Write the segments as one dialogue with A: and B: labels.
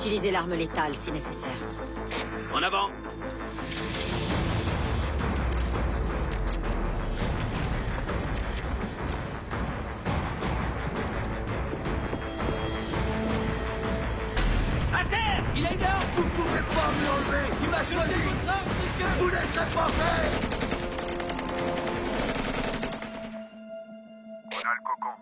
A: Utilisez l'arme létale si nécessaire.
B: En avant!
C: À terre! Il est là!
D: Vous pouvez pas me l'enlever! Il m'a choisi! Je vous laisserai pas faire!
E: On a le cocon.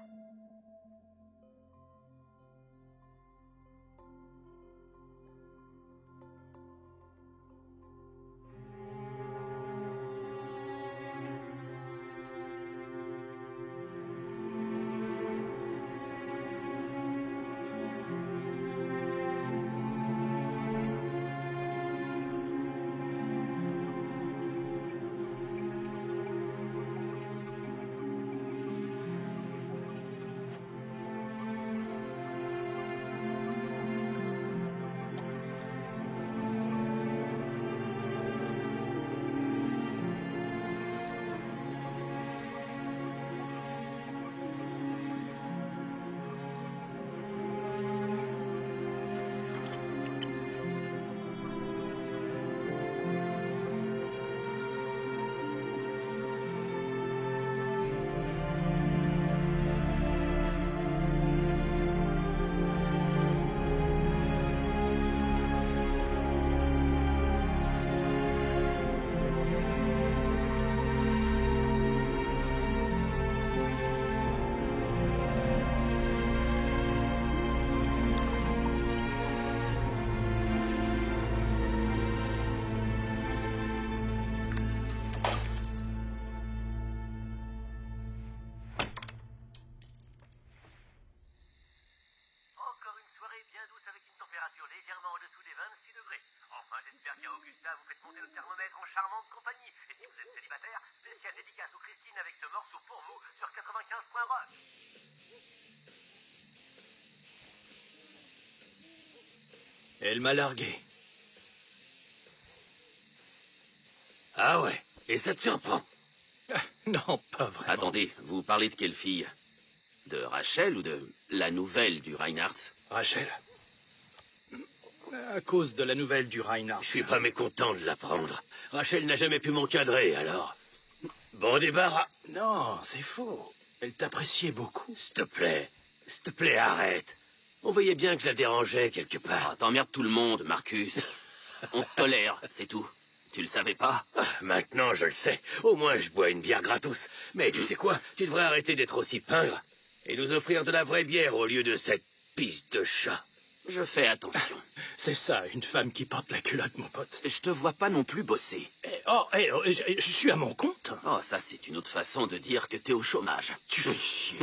F: Encore une soirée bien douce avec une température légèrement en dessous des 26 degrés. Enfin, j'espère qu'à Augusta, vous faites monter le thermomètre en charmante compagnie. Et si vous êtes célibataire, spéciale dédicace aux Christine avec ce morceau pour vous sur 95.rock.
B: Elle m'a largué. Ah ouais, et ça te surprend?
G: Non, pas vraiment.
B: Attendez, vous parlez de quelle fille? De Rachel ou de la nouvelle du Reinhardt?
G: Rachel. À cause de la nouvelle du Reinhardt.
B: Je suis pas mécontent de l'apprendre. Rachel n'a jamais pu m'encadrer, alors. Bon débarras.
G: Non, c'est faux. Elle t'appréciait beaucoup.
B: S'il te plaît, arrête. On voyait bien que je la dérangeais quelque part. T'emmerdes tout le monde, Marcus. On te tolère, c'est tout. Tu le savais pas? Maintenant, je le sais. Au moins, je bois une bière gratos. Mais tu sais quoi? Tu devrais arrêter d'être aussi pingre et nous offrir de la vraie bière au lieu de cette pisse de chat. Je fais attention.
G: C'est ça, une femme qui porte la culotte, mon pote.
B: Je te vois pas non plus bosser.
G: Je suis à mon compte.
B: Oh, ça, c'est une autre façon de dire que t'es au chômage.
G: Tu fais chier.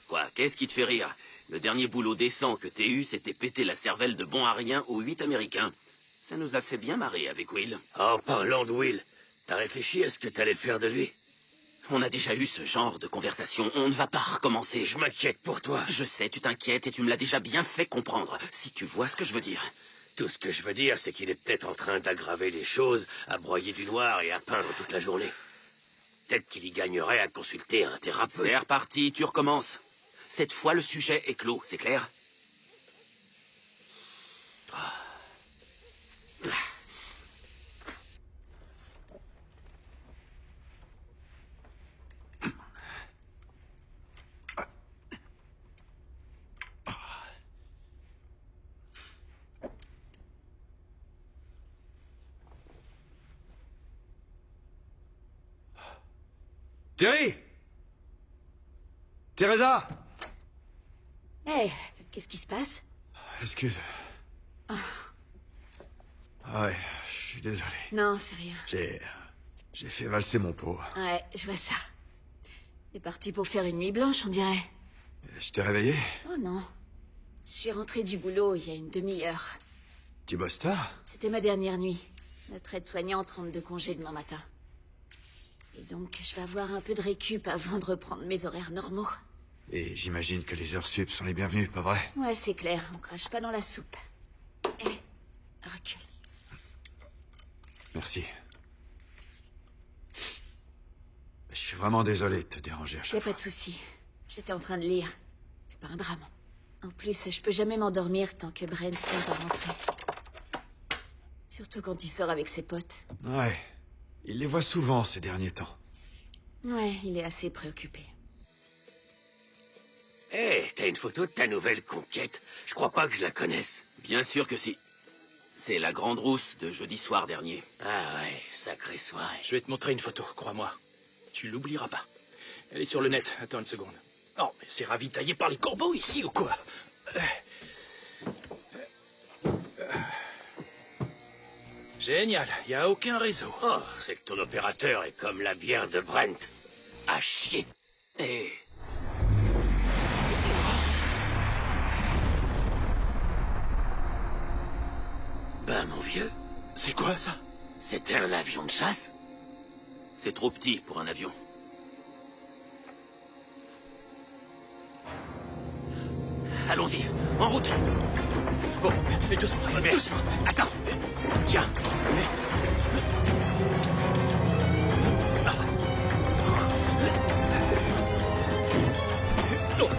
B: Quoi, qu'est-ce qui te fait rire? Le dernier boulot décent que t'aies eu, c'était péter la cervelle de bon à rien aux 8 Américains. Ça nous a fait bien marrer avec Will. En parlant de Will, t'as réfléchi à ce que t'allais faire de lui? On a déjà eu ce genre de conversation. On ne va pas recommencer. Je m'inquiète pour toi. Je sais, tu t'inquiètes et tu me l'as déjà bien fait comprendre. Si tu vois ce que je veux dire. Tout ce que je veux dire, c'est qu'il est peut-être en train d'aggraver les choses, à broyer du noir et à peindre toute la journée. Peut-être qu'il y gagnerait à consulter un thérapeute. C'est reparti, tu recommences. Cette fois, le sujet est clos, c'est clair?
D: Terry! Teresa!
A: Hé, qu'est-ce qui se passe?
D: Excuse. Ah ouais, je suis désolé.
A: Non, c'est rien.
D: J'ai fait valser mon pot.
A: Ouais, je vois ça. T'es parti pour faire une nuit blanche, on dirait.
D: Je t'ai réveillé?
A: Oh non. Je suis rentrée du boulot il y a une demi-heure.
D: Tu bosses tard?
A: C'était ma dernière nuit. Notre aide-soignante rentre de congé demain matin. Et donc, je vais avoir un peu de récup avant de reprendre mes horaires normaux.
D: Et j'imagine que les heures sup sont les bienvenues, pas vrai?
A: Ouais, c'est clair, on crache pas dans la soupe. Hé, recule.
D: Merci. Je suis vraiment désolé de te déranger à
A: Y a
D: chaque
A: pas
D: fois.
A: de souci. J'étais en train de lire. C'est pas un drame. En plus, je peux jamais m'endormir tant que Brent n'est pas rentré. Surtout quand il sort avec ses potes.
C: Ouais. Il les voit souvent ces derniers temps.
A: Ouais, il est assez préoccupé.
B: Hé, t'as une photo de ta nouvelle conquête? Je crois pas que je la connaisse. Bien sûr que si. C'est la Grande Rousse de jeudi soir dernier. Ah ouais, sacrée soirée.
G: Je vais te montrer une photo, crois-moi. Tu l'oublieras pas. Elle est sur le net. Attends une seconde. Oh, mais c'est ravitaillé par les corbeaux ici ou quoi? Génial, y a aucun réseau.
B: Oh, c'est que ton opérateur est comme la bière de Brent. À chier. Et... Ben, mon vieux,
G: C'est quoi ça?
B: c'était un avion de chasse? C'est trop petit pour un avion. Allons-y, en route.
G: Bon, mais doucement,
B: Mais-
G: doucement.
B: Attends. Tiens.
G: Oh.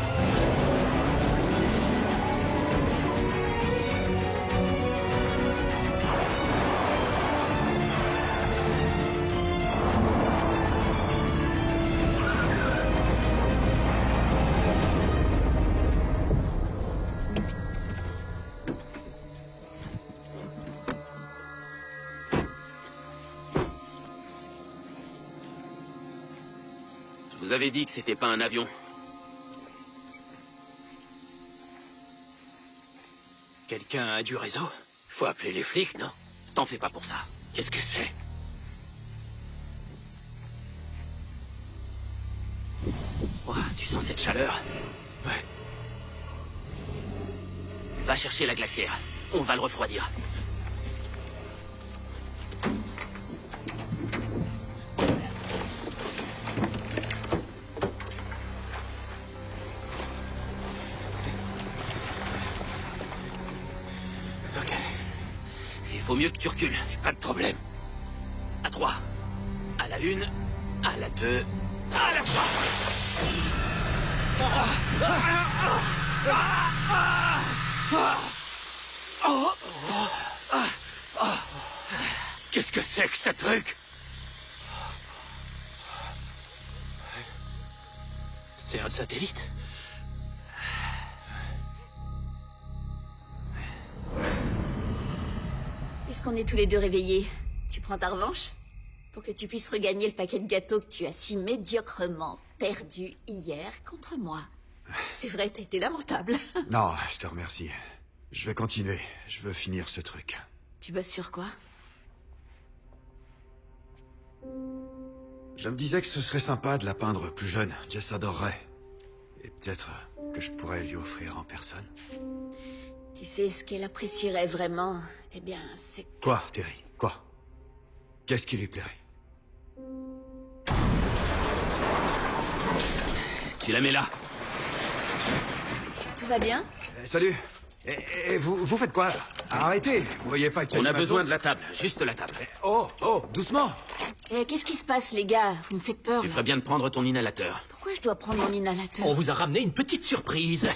B: Je vous avais dit que c'était pas un avion.
G: Quelqu'un a du réseau?
B: Faut appeler les flics, non? T'en fais pas pour ça. Qu'est-ce que c'est? Ouah, tu sens cette chaleur?
G: Ouais.
B: Va chercher la glacière. On va le refroidir.
G: Ok.
B: Il faut mieux que tu recules. Pas de problème. À 3. À la 1. À la 2. À la 3. Qu'est-ce que c'est que ce truc?
G: C'est un satellite?
A: Puisqu'on est tous les deux réveillés, tu prends ta revanche? Pour que tu puisses regagner le paquet de gâteaux que tu as si médiocrement perdu hier contre moi. C'est vrai, t'as été lamentable.
C: Non, je te remercie. Je vais continuer. Je veux finir ce truc.
A: Tu bosses sur quoi?
C: Je me disais que ce serait sympa de la peindre plus jeune. Jess adorerait. Et peut-être que je pourrais lui offrir en personne.
A: Tu sais, ce qu'elle apprécierait vraiment, eh bien, c'est...
C: Quoi, Terry? Quoi? Qu'est-ce qui lui plairait?
B: Tu la mets là.
A: Tout va bien?
C: Salut. Et vous faites quoi? Arrêtez. Vous voyez pas qu'il y
B: On a
C: ma
B: besoin
C: bourse
B: de la table. Juste la table.
C: Oh, doucement.
A: Eh, qu'est-ce qui se passe, les gars? Vous me faites peur,
B: Tu
A: là.
B: ferais bien de prendre ton inhalateur.
A: Pourquoi je dois prendre mon inhalateur?
G: On vous a ramené une petite surprise.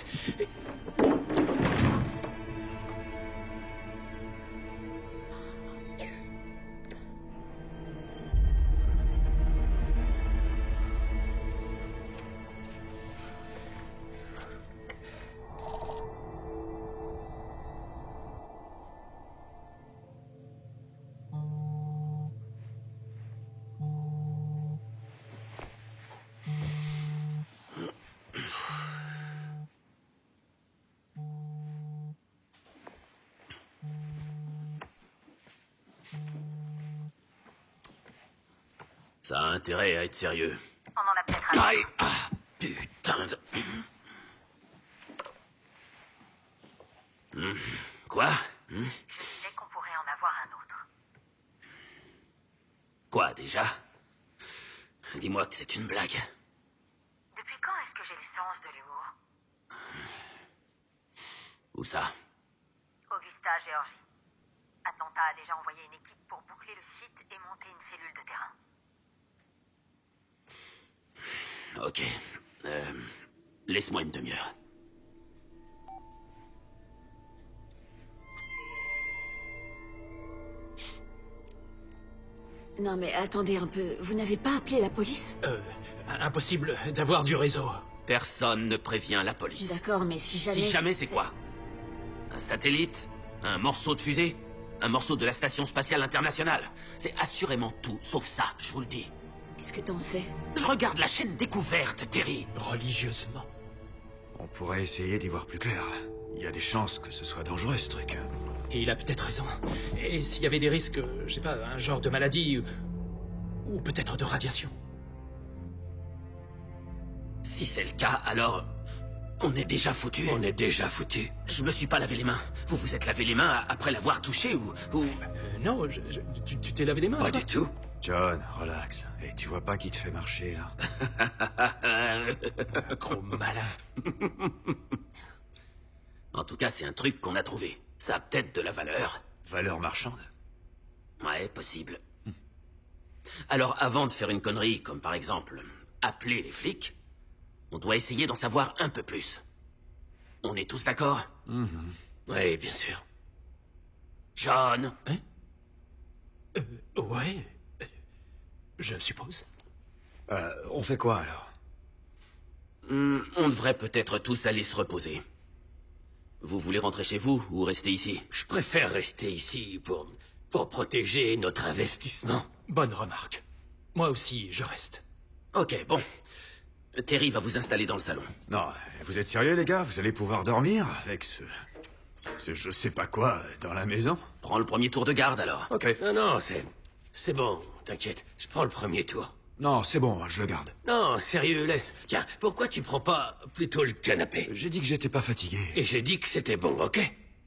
B: Ça a intérêt à être sérieux.
F: On en a peut-être un.
B: Aïe! Ah, putain de... Quoi?
F: Je disais qu'on pourrait en avoir un autre.
B: Quoi, déjà? Dis-moi que c'est une blague.
F: Depuis quand est-ce que j'ai le sens de l'humour?
B: Où ça?
F: Augusta, Géorgie. Atlanta a déjà envoyé une équipe pour boucler le site et monter une cellule de terrain.
B: Ok. Laisse-moi une demi-heure.
A: Non mais attendez un peu, vous n'avez pas appelé la police?
G: Impossible d'avoir du réseau.
B: Personne ne prévient la police.
A: D'accord, mais si jamais...
B: Si jamais, c'est quoi? Un satellite? Un morceau de fusée? Un morceau de la Station Spatiale Internationale? C'est assurément tout, sauf ça, je vous le dis.
A: Qu'est-ce que t'en sais?
B: Je regarde la chaîne Découverte, Terry.
G: Religieusement.
C: On pourrait essayer d'y voir plus clair. Il y a des chances que ce soit dangereux, ce truc.
G: Et il a peut-être raison. Et s'il y avait des risques, je sais pas, un genre de maladie ou peut-être de radiation.
B: Si c'est le cas, alors... on est déjà foutu.
E: On est déjà foutu.
B: Je me suis pas lavé les mains. Vous vous êtes lavé les mains après l'avoir touché ou...
G: Non, tu t'es lavé les mains?
E: Pas du tout.
C: John, relax. Et tu vois pas qui te fait marcher, là?
G: Gros malin.
B: En tout cas, c'est un truc qu'on a trouvé. Ça a peut-être de la valeur.
C: Valeur marchande?
B: Ouais, possible. Alors, avant de faire une connerie, comme par exemple appeler les flics, on doit essayer d'en savoir un peu plus. On est tous d'accord?
E: Oui, bien sûr.
B: John?
G: Ouais. Je suppose.
C: On fait quoi, alors?
B: On devrait peut-être tous aller se reposer. Vous voulez rentrer chez vous ou rester ici?
E: Je préfère rester ici pour protéger notre investissement.
G: Bonne remarque. Moi aussi, je reste.
B: Ok, bon. Terry va vous installer dans le salon.
C: Non, vous êtes sérieux, les gars? Vous allez pouvoir dormir avec ce je sais pas quoi dans la maison?
B: Prends le premier tour de garde, alors.
C: Ok.
E: Non, c'est bon, t'inquiète. Je prends le premier tour.
C: Non, c'est bon, je le garde.
E: Non, sérieux, laisse. Tiens, pourquoi tu prends pas plutôt le canapé?
C: J'ai dit que j'étais pas fatigué.
E: Et j'ai dit que c'était bon, ok?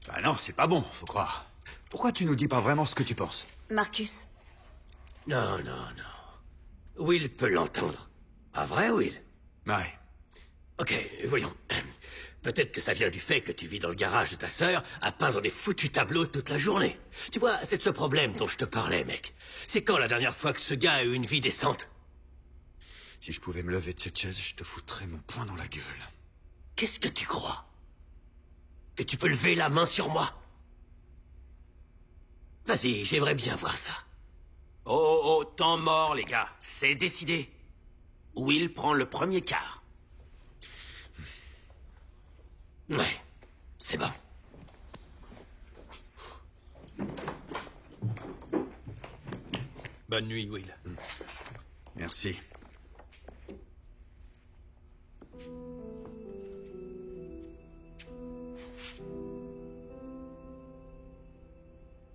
C: Ah non, c'est pas bon, faut croire. Pourquoi tu nous dis pas vraiment ce que tu penses?
A: Marcus?
E: Non. Will peut l'entendre. Pas vrai, Will?
C: Ouais.
E: Ok, voyons. Peut-être que ça vient du fait que tu vis dans le garage de ta sœur à peindre des foutus tableaux toute la journée. Tu vois, c'est de ce problème dont je te parlais, mec. C'est quand la dernière fois que ce gars a eu une vie décente?
C: Si je pouvais me lever de cette chaise, je te foutrais mon poing dans la gueule.
E: Qu'est-ce que tu crois? Que tu peux lever la main sur moi? Vas-y, j'aimerais bien voir ça.
B: Oh, temps mort, les gars. C'est décidé. Will prend le premier quart.
E: Ouais, c'est bon.
G: Bonne nuit, Will.
C: Merci.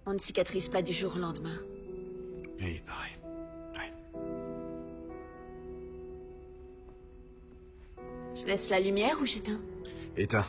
A: On ne cicatrise pas du jour au lendemain.
C: Oui, pareil. Ouais.
A: Je laisse la lumière ou j'éteins?
C: Éteins.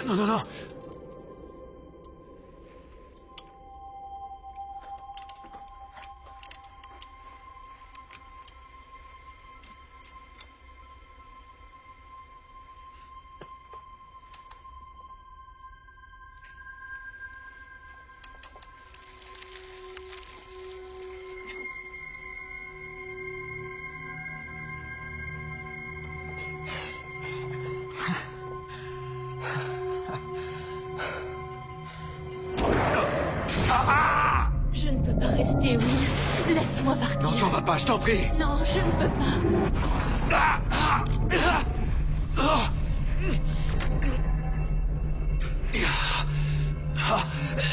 C: Non, non, non.
A: Je ne peux pas rester, Will. Laisse-moi partir.
C: Non, t'en vas pas, je t'en prie.
A: Non, je ne peux pas.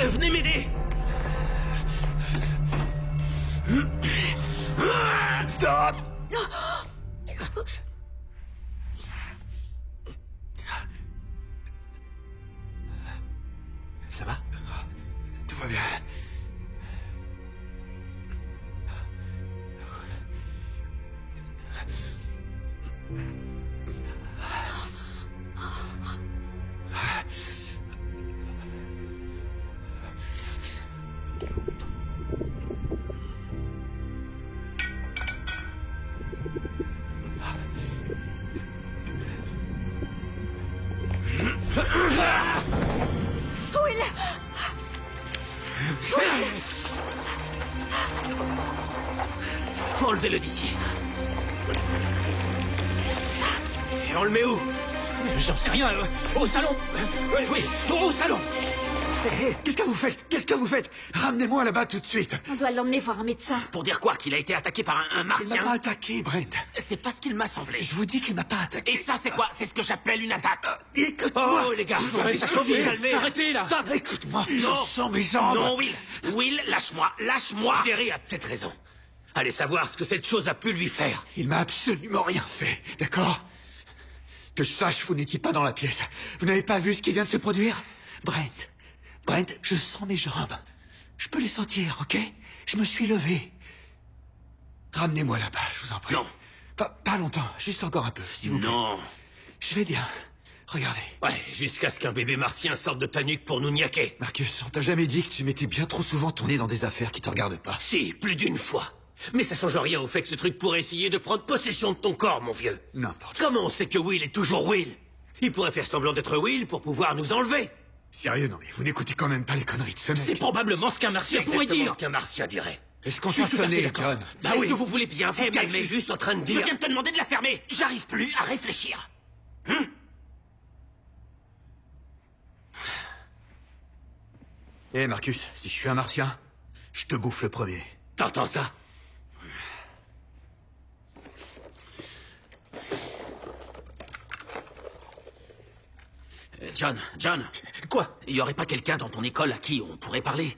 E: Venez m'aider.
C: Stop! Ça va? Tout va bien.
A: Will!
E: Enlevez-le d'ici. Et on le met où?
G: J'en sais rien. Au salon. Oui, au salon.
C: Hé, qu'est-ce que vous faites? Qu'est-ce que vous faites? Ramenez-moi là-bas tout de suite.
A: On doit l'emmener voir un médecin.
B: Pour dire quoi? Qu'il a été attaqué par un
C: Il m'a
B: martien?
C: pas attaqué, Brent.
B: C'est pas ce qu'il m'a semblé.
C: Je vous dis qu'il m'a pas attaqué.
B: Et ça, c'est quoi? C'est ce que j'appelle une attaque.
C: Écoute-moi.
E: Oh, les gars,
G: Ça suffit.
E: calmez.
G: Arrêtez, là.
C: Écoute-moi.
B: Non.
C: Je sens mes jambes.
B: Non, Will. Will, lâche-moi. Lâche-moi.
E: Jerry a peut-être raison. Allez savoir ce que cette chose a pu lui faire.
C: Il m'a absolument rien fait, d'accord? Que je sache, vous n'étiez pas dans la pièce. Vous n'avez pas vu ce qui vient de se produire? Brent, je sens mes jambes. Je peux les sentir, ok? Je me suis levé. Ramenez-moi là-bas, je vous en prie.
B: Non.
C: Pas longtemps, juste encore un peu, s'il vous plaît.
B: Non.
C: Je vais bien. Regardez.
E: Ouais, jusqu'à ce qu'un bébé martien sorte de ta nuque pour nous niaquer.
C: Marcus, on t'a jamais dit que tu mettais bien trop souvent ton nez dans des affaires qui te regardent pas.
E: Si, plus d'une fois. Mais ça change rien au fait que ce truc pourrait essayer de prendre possession de ton corps, mon vieux.
C: N'importe.
E: Comment on sait que Will est toujours Will? Il pourrait faire semblant d'être Will pour pouvoir nous enlever.
C: Sérieux, non mais vous n'écoutez quand même pas les conneries de ce mec.
G: C'est probablement ce qu'un martien pourrait
E: Exactement
G: dire.
E: ce qu'un martien dirait.
C: Est-ce qu'on
G: Je suis
C: t'a
G: tout à fait
C: sonné,
G: d'accord.
C: John?
B: Bah oui. Que vous voulez bien vous
E: Eh, mec, je
B: calmer.
E: suis juste en train de
B: Je
E: dire...
B: viens de te demander de la fermer. J'arrive plus à réfléchir.
C: Hé, Marcus, si je suis un martien, je te bouffe le premier.
E: T'entends ça?
B: John,
G: Quoi?
B: il y aurait pas quelqu'un dans ton école à qui on pourrait parler?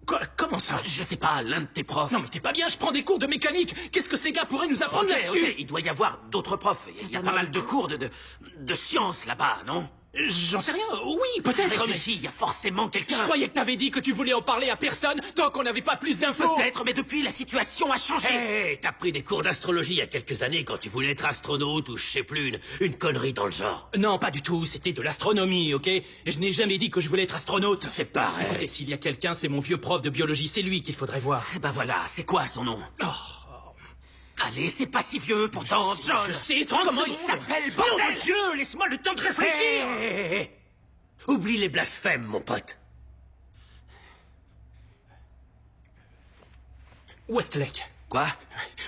G: Quoi? Comment ça?
B: Je sais pas, l'un de tes profs.
G: Non, mais t'es pas bien, je prends des cours de mécanique. Qu'est-ce que ces gars pourraient nous apprendre
B: Ok,
G: là-dessus?
B: ok, il doit y avoir d'autres profs. Il y a pas mal de cours de sciences là-bas, non?
G: J'en sais rien. Oui, peut-être. mais
B: Réfléchis, il y a forcément
G: Je
B: quelqu'un.
G: croyais que t'avais dit que tu voulais en parler à personne tant qu'on n'avait pas plus d'infos.
B: Peut-être, mais depuis, la situation a changé.
E: Hé, t'as pris des cours d'astrologie il y a quelques années quand tu voulais être astronaute ou je sais plus, une connerie dans le genre.
G: Non, pas du tout. C'était de l'astronomie, ok? Je n'ai jamais dit que je voulais être astronaute.
E: C'est pareil.
G: Écoutez, s'il y a quelqu'un, c'est mon vieux prof de biologie. C'est lui qu'il faudrait voir.
B: Eh ben voilà, c'est quoi son nom?
G: Oh,
B: Allez, c'est pas si vieux pourtant, John.
G: je sais,
B: 30
G: comment
B: secondes.
G: il
B: s'appelle,
E: Oh
B: bordel?
E: mon Dieu, laisse-moi le temps de réfléchir. Hé, oublie les blasphèmes, mon pote.
G: Westlake.
B: Quoi?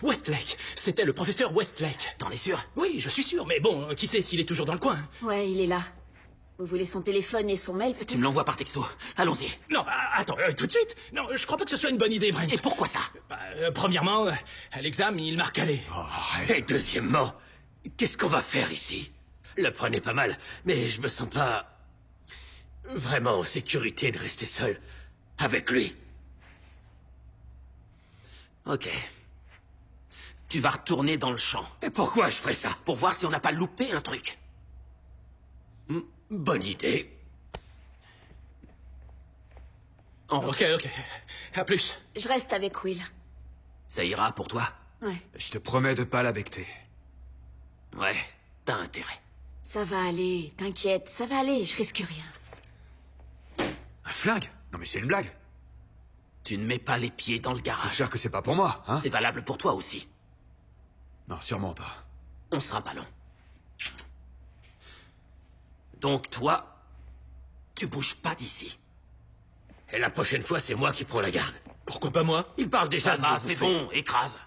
G: Westlake. C'était le professeur Westlake.
B: T'en es sûr?
G: Oui, je suis sûr, mais bon, qui sait s'il est toujours dans le coin?
A: Ouais, il est là. Vous voulez son téléphone et son mail, peut-être?
B: Tu me l'envoies par texto. Allons-y.
G: Non, attends, tout de suite. Non, je crois pas que ce soit une bonne idée, Brent.
B: Et pourquoi ça?
G: Premièrement, à l'examen, il m'a recalé.
C: Oh, arrête.
E: Et deuxièmement, qu'est-ce qu'on va faire ici? Le prenez pas mal, mais je me sens pas vraiment en sécurité de rester seul avec lui.
B: Ok. Tu vas retourner dans le champ
E: Et pourquoi je ferais ça?
B: pour voir si on n'a pas loupé un truc.
E: Bonne idée.
B: En route.
G: Ok. À plus.
A: Je reste avec Will.
B: Ça ira pour toi?
A: Ouais.
C: Je te promets de pas la becter.
B: Ouais, t'as intérêt.
A: Ça va aller, t'inquiète, ça va aller, je risque rien.
C: Un flingue? Non mais c'est une blague.
B: Tu ne mets pas les pieds dans le garage.
C: J'espère que c'est pas pour moi, hein?
B: C'est valable pour toi aussi.
C: Non, sûrement pas.
B: On sera pas long. Donc toi, tu bouges pas d'ici.
E: Et la prochaine fois, c'est moi qui prends la garde.
G: Pourquoi pas moi?
E: Il parle déjà
B: Ça
E: de
B: va,
E: me
B: c'est
E: bouffer.
B: bon, écrase.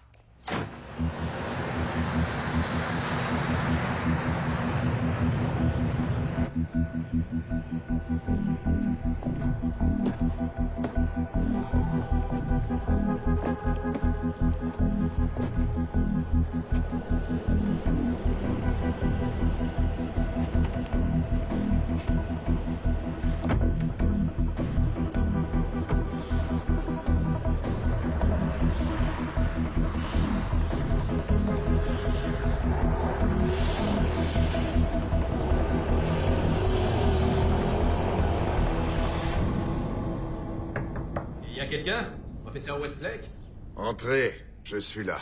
G: Il y a quelqu'un? Professeur Westlake?
H: Entrez, je suis là.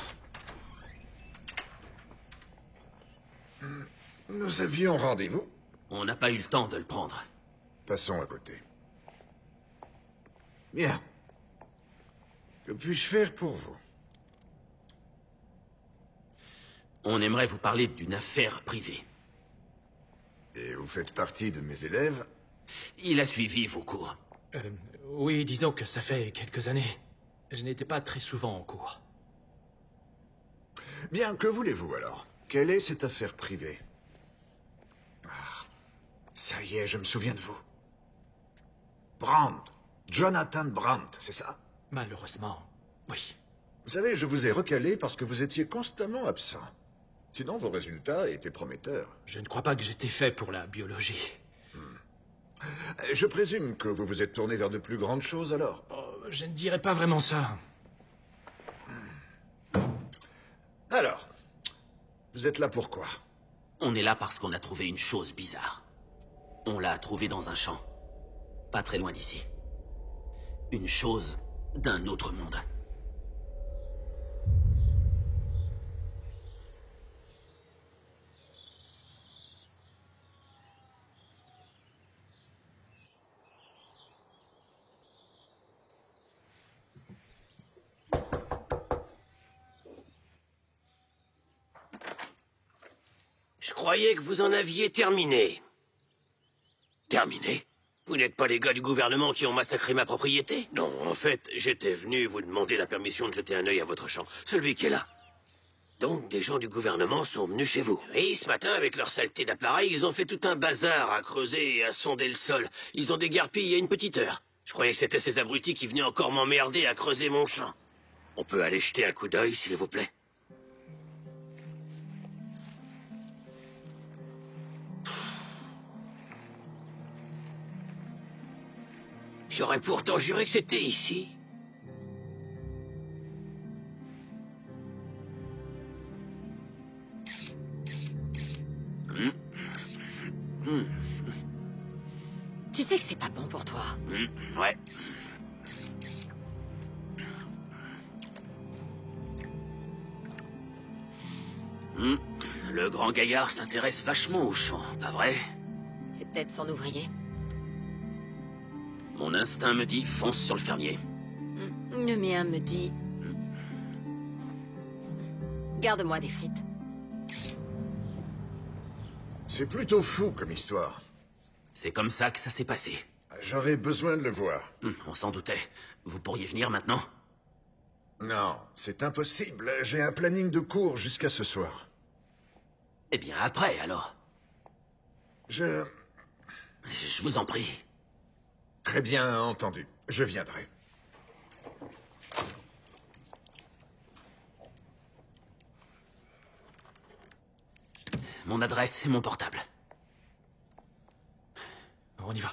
H: Nous avions rendez-vous.
B: On n'a pas eu le temps de le prendre.
H: Passons à côté. Bien. Que puis-je faire pour vous?
B: On aimerait vous parler d'une affaire privée.
H: Et vous faites partie de mes élèves?
B: Il a suivi vos cours.
G: Oui, disons que ça fait quelques années. Je n'étais pas très souvent en cours.
H: Bien, que voulez-vous alors? Quelle est cette affaire privée? Ah, ça y est, je me souviens de vous. Brandt. Jonathan Brandt, c'est ça?
G: Malheureusement, oui.
H: Vous savez, je vous ai recalé parce que vous étiez constamment absent. Sinon, vos résultats étaient prometteurs.
G: Je ne crois pas que j'étais fait pour la biologie.
H: Je présume que vous vous êtes tourné vers de plus grandes choses alors?
G: Oh, je ne dirais pas vraiment ça.
H: Alors, vous êtes là pourquoi?
B: On est là parce qu'on a trouvé une chose bizarre. On l'a trouvée dans un champ. Pas très loin d'ici. Une chose d'un autre monde.
E: Je croyais que vous en aviez terminé. Terminé? Vous n'êtes pas les gars du gouvernement qui ont massacré ma propriété? Non, en fait, j'étais venu vous demander la permission de jeter un œil à votre champ. Celui qui est là. Donc, des gens du gouvernement sont venus chez vous. Oui, ce matin, avec leur saleté d'appareil, ils ont fait tout un bazar à creuser et à sonder le sol. Ils ont déguerpi il y a une petite heure. Je croyais que c'était ces abrutis qui venaient encore m'emmerder à creuser mon champ. On peut aller jeter un coup d'œil, s'il vous plaît? J'aurais pourtant juré que c'était ici.
A: Tu sais que c'est pas bon pour toi.
B: Ouais. Le grand gaillard s'intéresse vachement au champ, pas vrai?
A: C'est peut-être son ouvrier.
B: Mon instinct me dit fonce sur le fermier.
A: Le mien me dit... Garde-moi des frites.
H: C'est plutôt fou comme histoire.
B: C'est comme ça que ça s'est passé.
H: J'aurais besoin de le voir.
B: On s'en doutait. Vous pourriez venir maintenant?
H: Non, c'est impossible. J'ai un planning de cours jusqu'à ce soir.
B: Eh bien, après, alors.
H: Je...
B: Je vous en prie.
H: Très bien entendu. Je viendrai.
B: Mon adresse et mon portable.
G: On y va.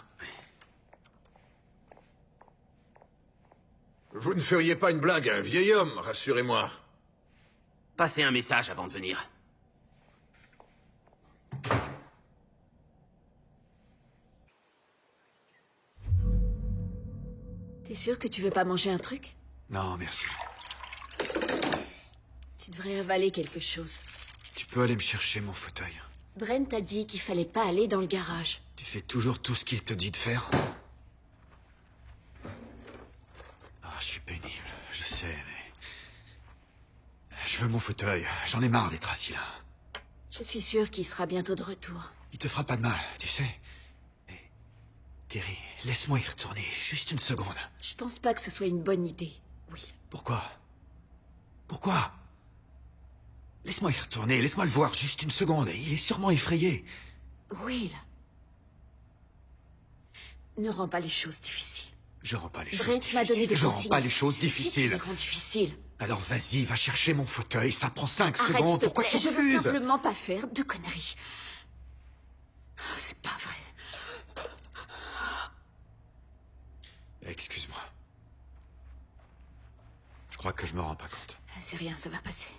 H: Vous ne feriez pas une blague à un vieil homme, rassurez-moi.
B: Passez un message avant de venir.
A: T'es sûr que tu veux pas manger un truc?
C: Non, merci.
A: Tu devrais avaler quelque chose.
C: Tu peux aller me chercher mon fauteuil.
A: Brent t'a dit qu'il fallait pas aller dans le garage.
C: Tu fais toujours tout ce qu'il te dit de faire? Ah, je suis pénible, je sais, mais... Je veux mon fauteuil. J'en ai marre d'être assis là.
A: Je suis sûre qu'il sera bientôt de retour.
C: Il te fera pas de mal, tu sais. Mais... Terry, laisse-moi y retourner, juste une seconde.
A: Je pense pas que ce soit une bonne idée, Will.
C: Pourquoi? Pourquoi? Laisse-moi y retourner, laisse-moi le voir juste une seconde. Il est sûrement effrayé.
A: Will. Ne rends pas les choses difficiles.
C: Je rends pas les choses
A: Brent m'a donné
C: difficiles.
A: des
C: Je rends
A: consignes.
C: pas les choses
A: Si tu
C: difficiles.
A: les rends difficiles.
C: Alors vas-y, va chercher mon fauteuil. Ça prend 5
A: Arrête,
C: secondes.
A: s'il te
C: Pourquoi
A: plaît.
C: tu
A: Je veux
C: refuses?
A: simplement pas faire de conneries. Oh, c'est pas vrai.
C: Excuse-moi. Je crois que je me rends pas compte.
A: C'est rien, ça va passer.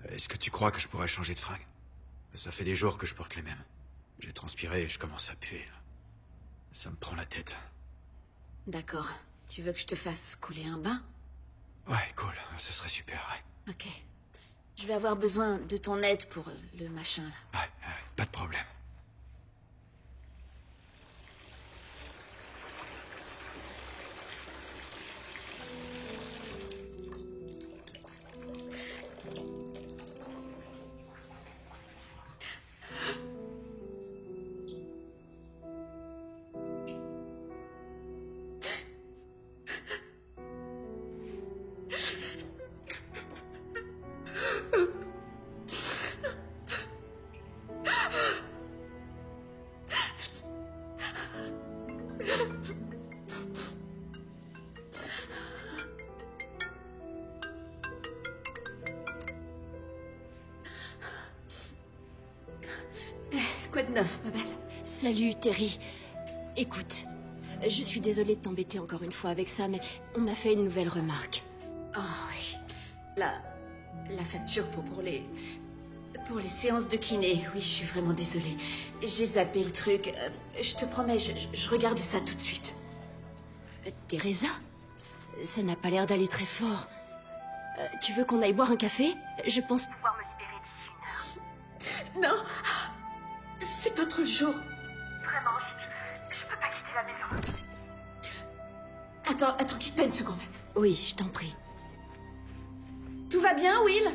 C: Est-ce que tu crois que je pourrais changer de fringue? Ça fait des jours que je porte les mêmes. J'ai transpiré et je commence à puer. Ça me prend la tête.
A: D'accord. Tu veux que je te fasse couler un bain?
C: Ouais, cool. Ce serait super, ouais.
A: Ok. Je vais avoir besoin de ton aide pour le machin, là.
C: Ouais, pas de problème.
A: Quoi de neuf, ma belle?
I: Salut, Terry. Écoute, je suis désolée de t'embêter encore une fois avec ça, mais on m'a fait une nouvelle remarque.
A: Oh oui. La facture pour les séances de kiné. Oui, je suis vraiment désolée. J'ai zappé le truc. Je te promets, je regarde ça tout de suite.
I: Teresa, ça n'a pas l'air d'aller très fort. Tu veux qu'on aille boire un café? Je pense pouvoir me libérer d'ici 1 heure.
A: Non. C'est notre jour.
F: Vraiment, je peux pas quitter la maison.
A: Attends, quitte pas une seconde.
I: Oui, je t'en prie.
A: Tout va bien, Will?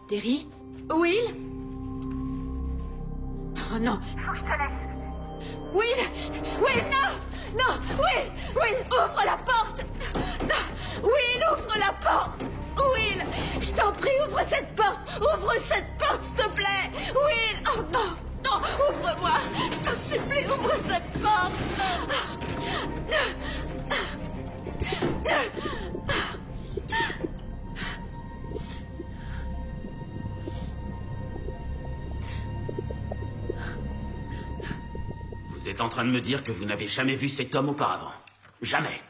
I: Terry?
A: Will? Oh non.
F: Faut que je te laisse.
A: Will, non! Non! Will, ouvre la porte! Non! Will, ouvre la porte! Will, je t'en prie, ouvre cette porte! Ouvre cette porte, s'il te plaît! Will! Oh non! Non! Ouvre-moi! Je t'en supplie, ouvre cette porte!
B: Vous êtes en train de me dire que vous n'avez jamais vu cet homme auparavant? Jamais.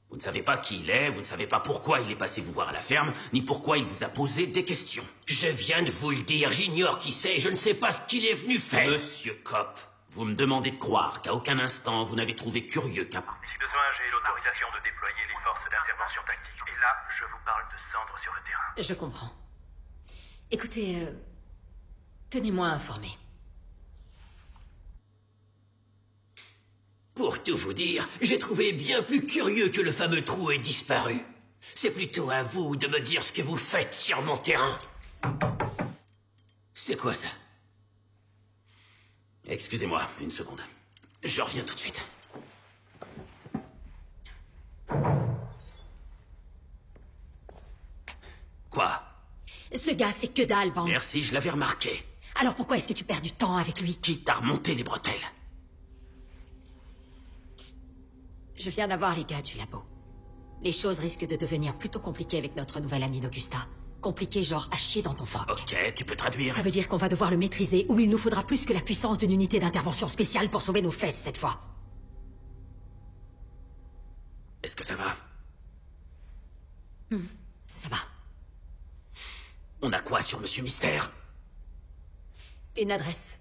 B: Vous ne savez pas qui il est, vous ne savez pas pourquoi il est passé vous voir à la ferme, ni pourquoi il vous a posé des questions.
E: Je viens de vous le dire, j'ignore qui c'est, je ne sais pas ce qu'il est venu faire.
B: Monsieur Kopp, vous me demandez de croire qu'à aucun instant vous n'avez trouvé curieux qu'un...
F: Si besoin, j'ai l'autorisation de déployer les forces d'intervention tactique. Et là, je vous parle de cendres sur le terrain.
J: Je comprends. Écoutez, tenez-moi informé.
E: Pour tout vous dire, j'ai trouvé bien plus curieux que le fameux trou ait disparu. C'est plutôt à vous de me dire ce que vous faites sur mon terrain. C'est quoi ça?
B: Excusez-moi, une seconde. Je reviens tout de suite. Quoi?
J: Ce gars, c'est que dalle, Banks.
B: Merci, je l'avais remarqué.
J: Alors pourquoi est-ce que tu perds du temps avec lui?
B: Qui t'a remonté les bretelles?
J: Je viens d'avoir les gars du labo. Les choses risquent de devenir plutôt compliquées avec notre nouvel ami d'Augusta. Compliquées genre à chier dans ton froc.
B: Ok, tu peux traduire.
J: Ça veut dire qu'on va devoir le maîtriser ou il nous faudra plus que la puissance d'une unité d'intervention spéciale pour sauver nos fesses cette fois.
B: Est-ce que ça va?
J: Ça va.
B: On a quoi sur Monsieur Mystère?
J: Une adresse.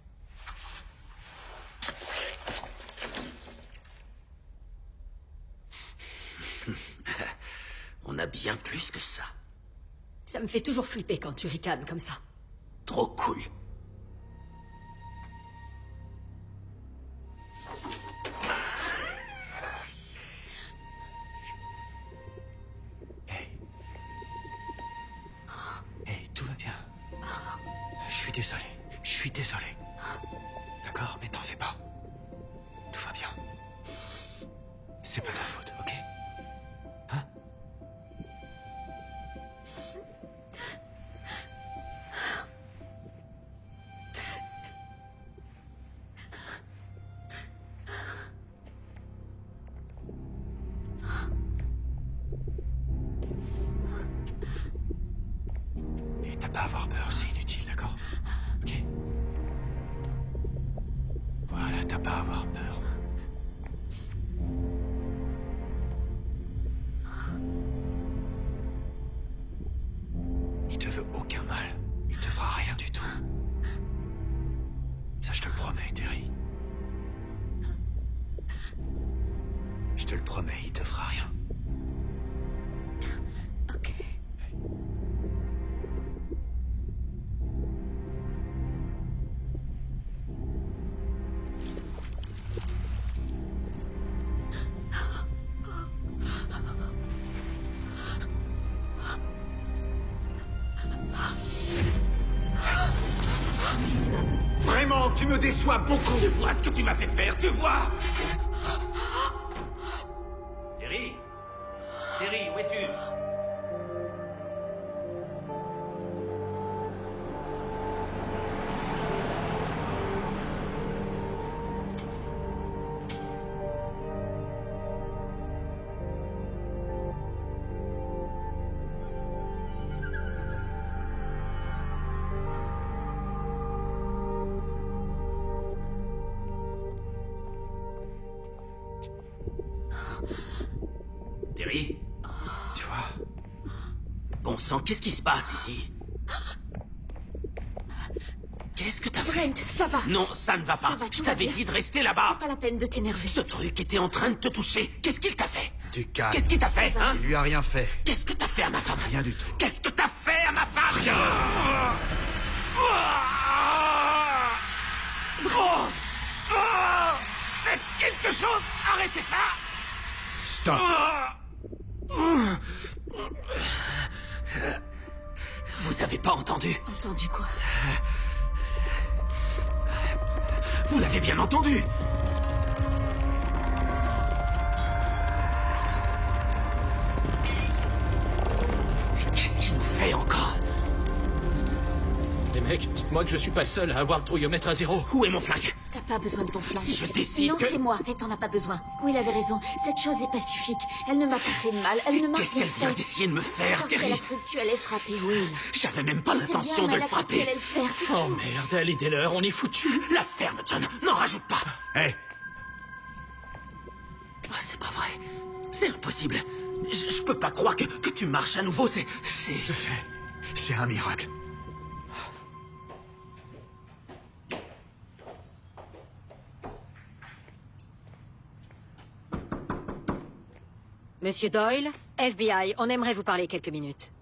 B: On a bien plus que ça.
J: Ça me fait toujours flipper quand tu ricanes comme ça.
B: Trop cool.
C: Hey, tout va bien. Je suis désolé. Je suis désolé. D'accord, mais t'en fais pas. Tout va bien. C'est pas ta faute, ok? Hein? Et t'as pas à avoir peur, c'est inutile, d'accord? Ok? Voilà, t'as pas à avoir peur. Il te veut aucun mal. Il te fera rien du tout. Ça, je te le promets, Terry. Je te le promets, il te fera rien.
J: Ok.
H: Vraiment, tu me déçois beaucoup.
B: Tu vois ce que tu m'as fait faire, tu vois? Terry? Terry, où es-tu? Terry?
C: Tu vois?
B: Bon sang, qu'est-ce qui se passe ici? Qu'est-ce que t'as fait?
A: Brent, ça va.
B: Non, ça ne va pas.
A: Ça va,
B: Je
A: tout va
B: t'avais
A: bien.
B: dit de rester là-bas.
A: Pas la peine de t'énerver.
B: Ce truc était en train de te toucher. Qu'est-ce qu'il t'a fait?
C: Du calme.
B: Qu'est-ce qu'il t'a fait, hein?
C: Il lui a rien fait.
B: Qu'est-ce que t'as fait à ma femme?
C: Rien du tout.
B: Qu'est-ce que t'as fait à ma femme? Faites quelque chose! Arrêtez ça!
C: Stop.
B: Vous avez pas entendu?
A: Entendu quoi?
B: Vous l'avez bien entendu! Qu'est-ce qu'il nous fait encore?
G: Les mecs, dites-moi que je suis pas le seul à avoir le trouillomètre à zéro.
B: Où est mon flingue?
A: T'as pas besoin de ton flingue.
B: Si je décide
A: Non,
B: que...
A: c'est moi, et t'en as pas besoin. Will avait raison. Cette chose est pacifique. Elle ne m'a pas fait de mal. Elle ne m'a
B: Qu'est-ce
A: rien
B: qu'elle vient
A: fait.
B: d'essayer de me faire,
A: Parce qu'elle
B: Terry?
A: a cru que tu allais frapper Will.
B: J'avais même pas
A: Je sais
B: l'intention
A: bien,
B: de
A: mais
B: le
A: elle a cru qu'elle
B: frapper.
A: allait le faire, c'est
G: Oh
A: tout.
G: merde, elle est l'heure, on est foutu.
B: La ferme, John. N'en rajoute pas.
C: Hé,
B: Ah, c'est pas vrai. C'est impossible. Je peux pas croire que tu marches à nouveau. C'est...
C: je sais. C'est un miracle.
J: Monsieur Doyle, FBI, on aimerait vous parler quelques minutes.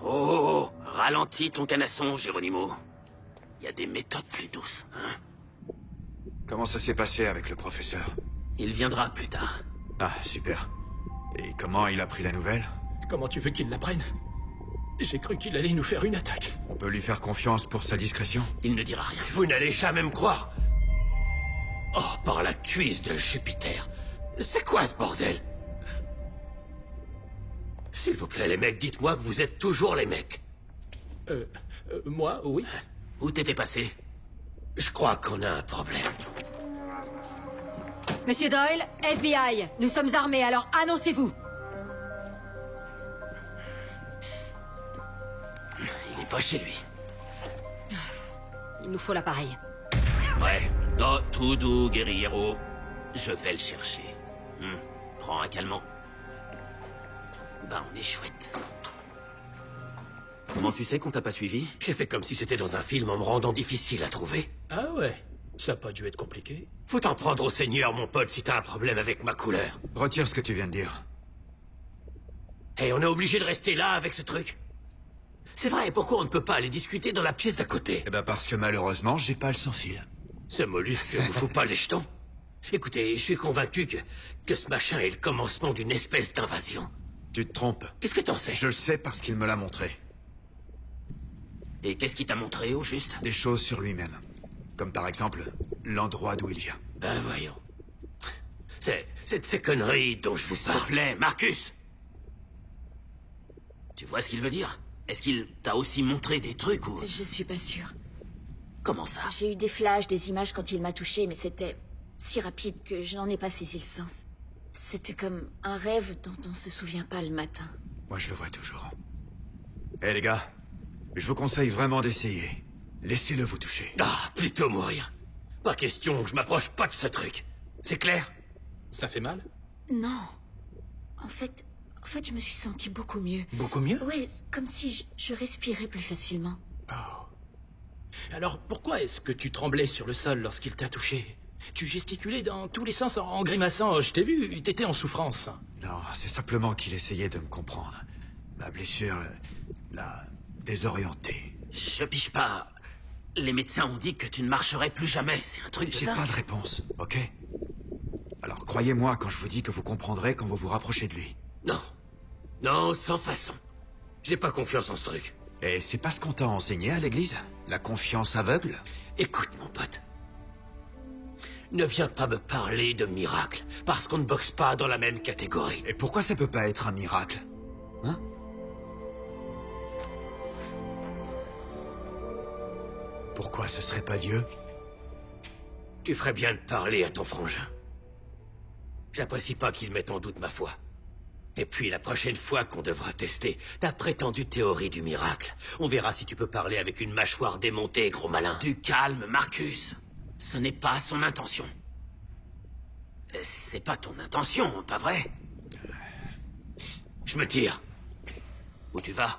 B: Oh, ralentis ton canasson, Geronimo. Il y a des méthodes plus douces, hein?
C: Comment ça s'est passé avec le professeur?
B: Il viendra plus tard.
C: Ah, super. Et comment il a pris la nouvelle?
G: Comment tu veux qu'il l'apprenne? J'ai cru qu'il allait nous faire une attaque.
C: On peut lui faire confiance pour sa discrétion?
B: Il ne dira rien.
E: Vous n'allez jamais me croire. Oh, par la cuisse de Jupiter. C'est quoi ce bordel? S'il vous plaît, les mecs, dites-moi que vous êtes toujours les mecs.
G: Moi, oui.
B: Où t'étais passé?
E: Je crois qu'on a un problème.
J: Monsieur Doyle, FBI, nous sommes armés, alors annoncez-vous.
B: Il n'est pas chez lui.
J: Il nous faut l'appareil.
B: Ouais. Oh, tout doux, guerriero. Je vais le chercher. Prends un calmant. Ben, on est chouette. Comment tu sais qu'on t'a pas suivi?
E: J'ai fait comme si c'était dans un film en me rendant difficile à trouver.
G: Ah ouais, ça a pas dû être compliqué.
E: Faut t'en prendre au Seigneur, mon pote, si t'as un problème avec ma couleur.
C: Retire ce que tu viens de dire.
E: Et on est obligé de rester là avec ce truc. C'est vrai, pourquoi on ne peut pas aller discuter dans la pièce d'à côté?
C: Eh ben parce que malheureusement, j'ai pas le sans-fil.
E: Ce mollusque ne fout pas les jetons. Écoutez, je suis convaincu que ce machin est le commencement d'une espèce d'invasion.
C: Tu te trompes.
E: Qu'est-ce que t'en sais?
C: Je le sais parce qu'il me l'a montré.
B: Et qu'est-ce qu'il t'a montré au juste?
C: Des choses sur lui-même. Comme par exemple, l'endroit d'où il vient.
E: Ben voyons. C'est de ces conneries dont je vous
B: S'il te
E: parle.
B: plaît, Marcus! Tu vois ce qu'il veut dire? Est-ce qu'il t'a aussi montré des trucs ou...
A: Je suis pas sûre.
B: Comment ça?
A: J'ai eu des flashs, des images quand il m'a touché, mais c'était si rapide que je n'en ai pas saisi le sens. C'était comme un rêve dont on se souvient pas le matin.
C: Moi, je le vois toujours. Eh les gars, je vous conseille vraiment d'essayer. Laissez-le vous toucher.
E: Ah, plutôt mourir. Pas question, je m'approche pas de ce truc. C'est clair?
G: Ça fait mal?
A: Non. En fait, je me suis sentie beaucoup mieux.
G: Beaucoup mieux?
A: Ouais, comme si je respirais plus facilement.
G: Oh. Alors pourquoi est-ce que tu tremblais sur le sol lorsqu'il t'a touché? Tu gesticulais dans tous les sens en grimaçant. Je t'ai vu, t'étais en souffrance.
C: Non, c'est simplement qu'il essayait de me comprendre. Ma blessure l'a désorienté.
B: Je piche pas. Les médecins ont dit que tu ne marcherais plus jamais. C'est un truc de
C: J'ai
B: dingue.
C: pas de réponse, ok? Alors croyez-moi quand je vous dis que vous comprendrez quand vous vous rapprochez de lui.
E: Non. Non, sans façon. J'ai pas confiance en ce truc.
C: Et c'est pas ce qu'on t'a enseigné à l'église? La confiance aveugle?
E: Écoute, mon pote. Ne viens pas me parler de miracle, parce qu'on ne boxe pas dans la même catégorie.
C: Et pourquoi ça peut pas être un miracle? Hein? Pourquoi ce serait pas Dieu?
E: Tu ferais bien de parler à ton frangin. J'apprécie pas qu'il mette en doute ma foi. Et puis, la prochaine fois qu'on devra tester ta prétendue théorie du miracle, on verra si tu peux parler avec une mâchoire démontée, gros malin.
B: Du calme, Marcus. Ce n'est pas son intention. C'est pas ton intention, pas vrai?
E: Je me tire.
B: Où tu vas?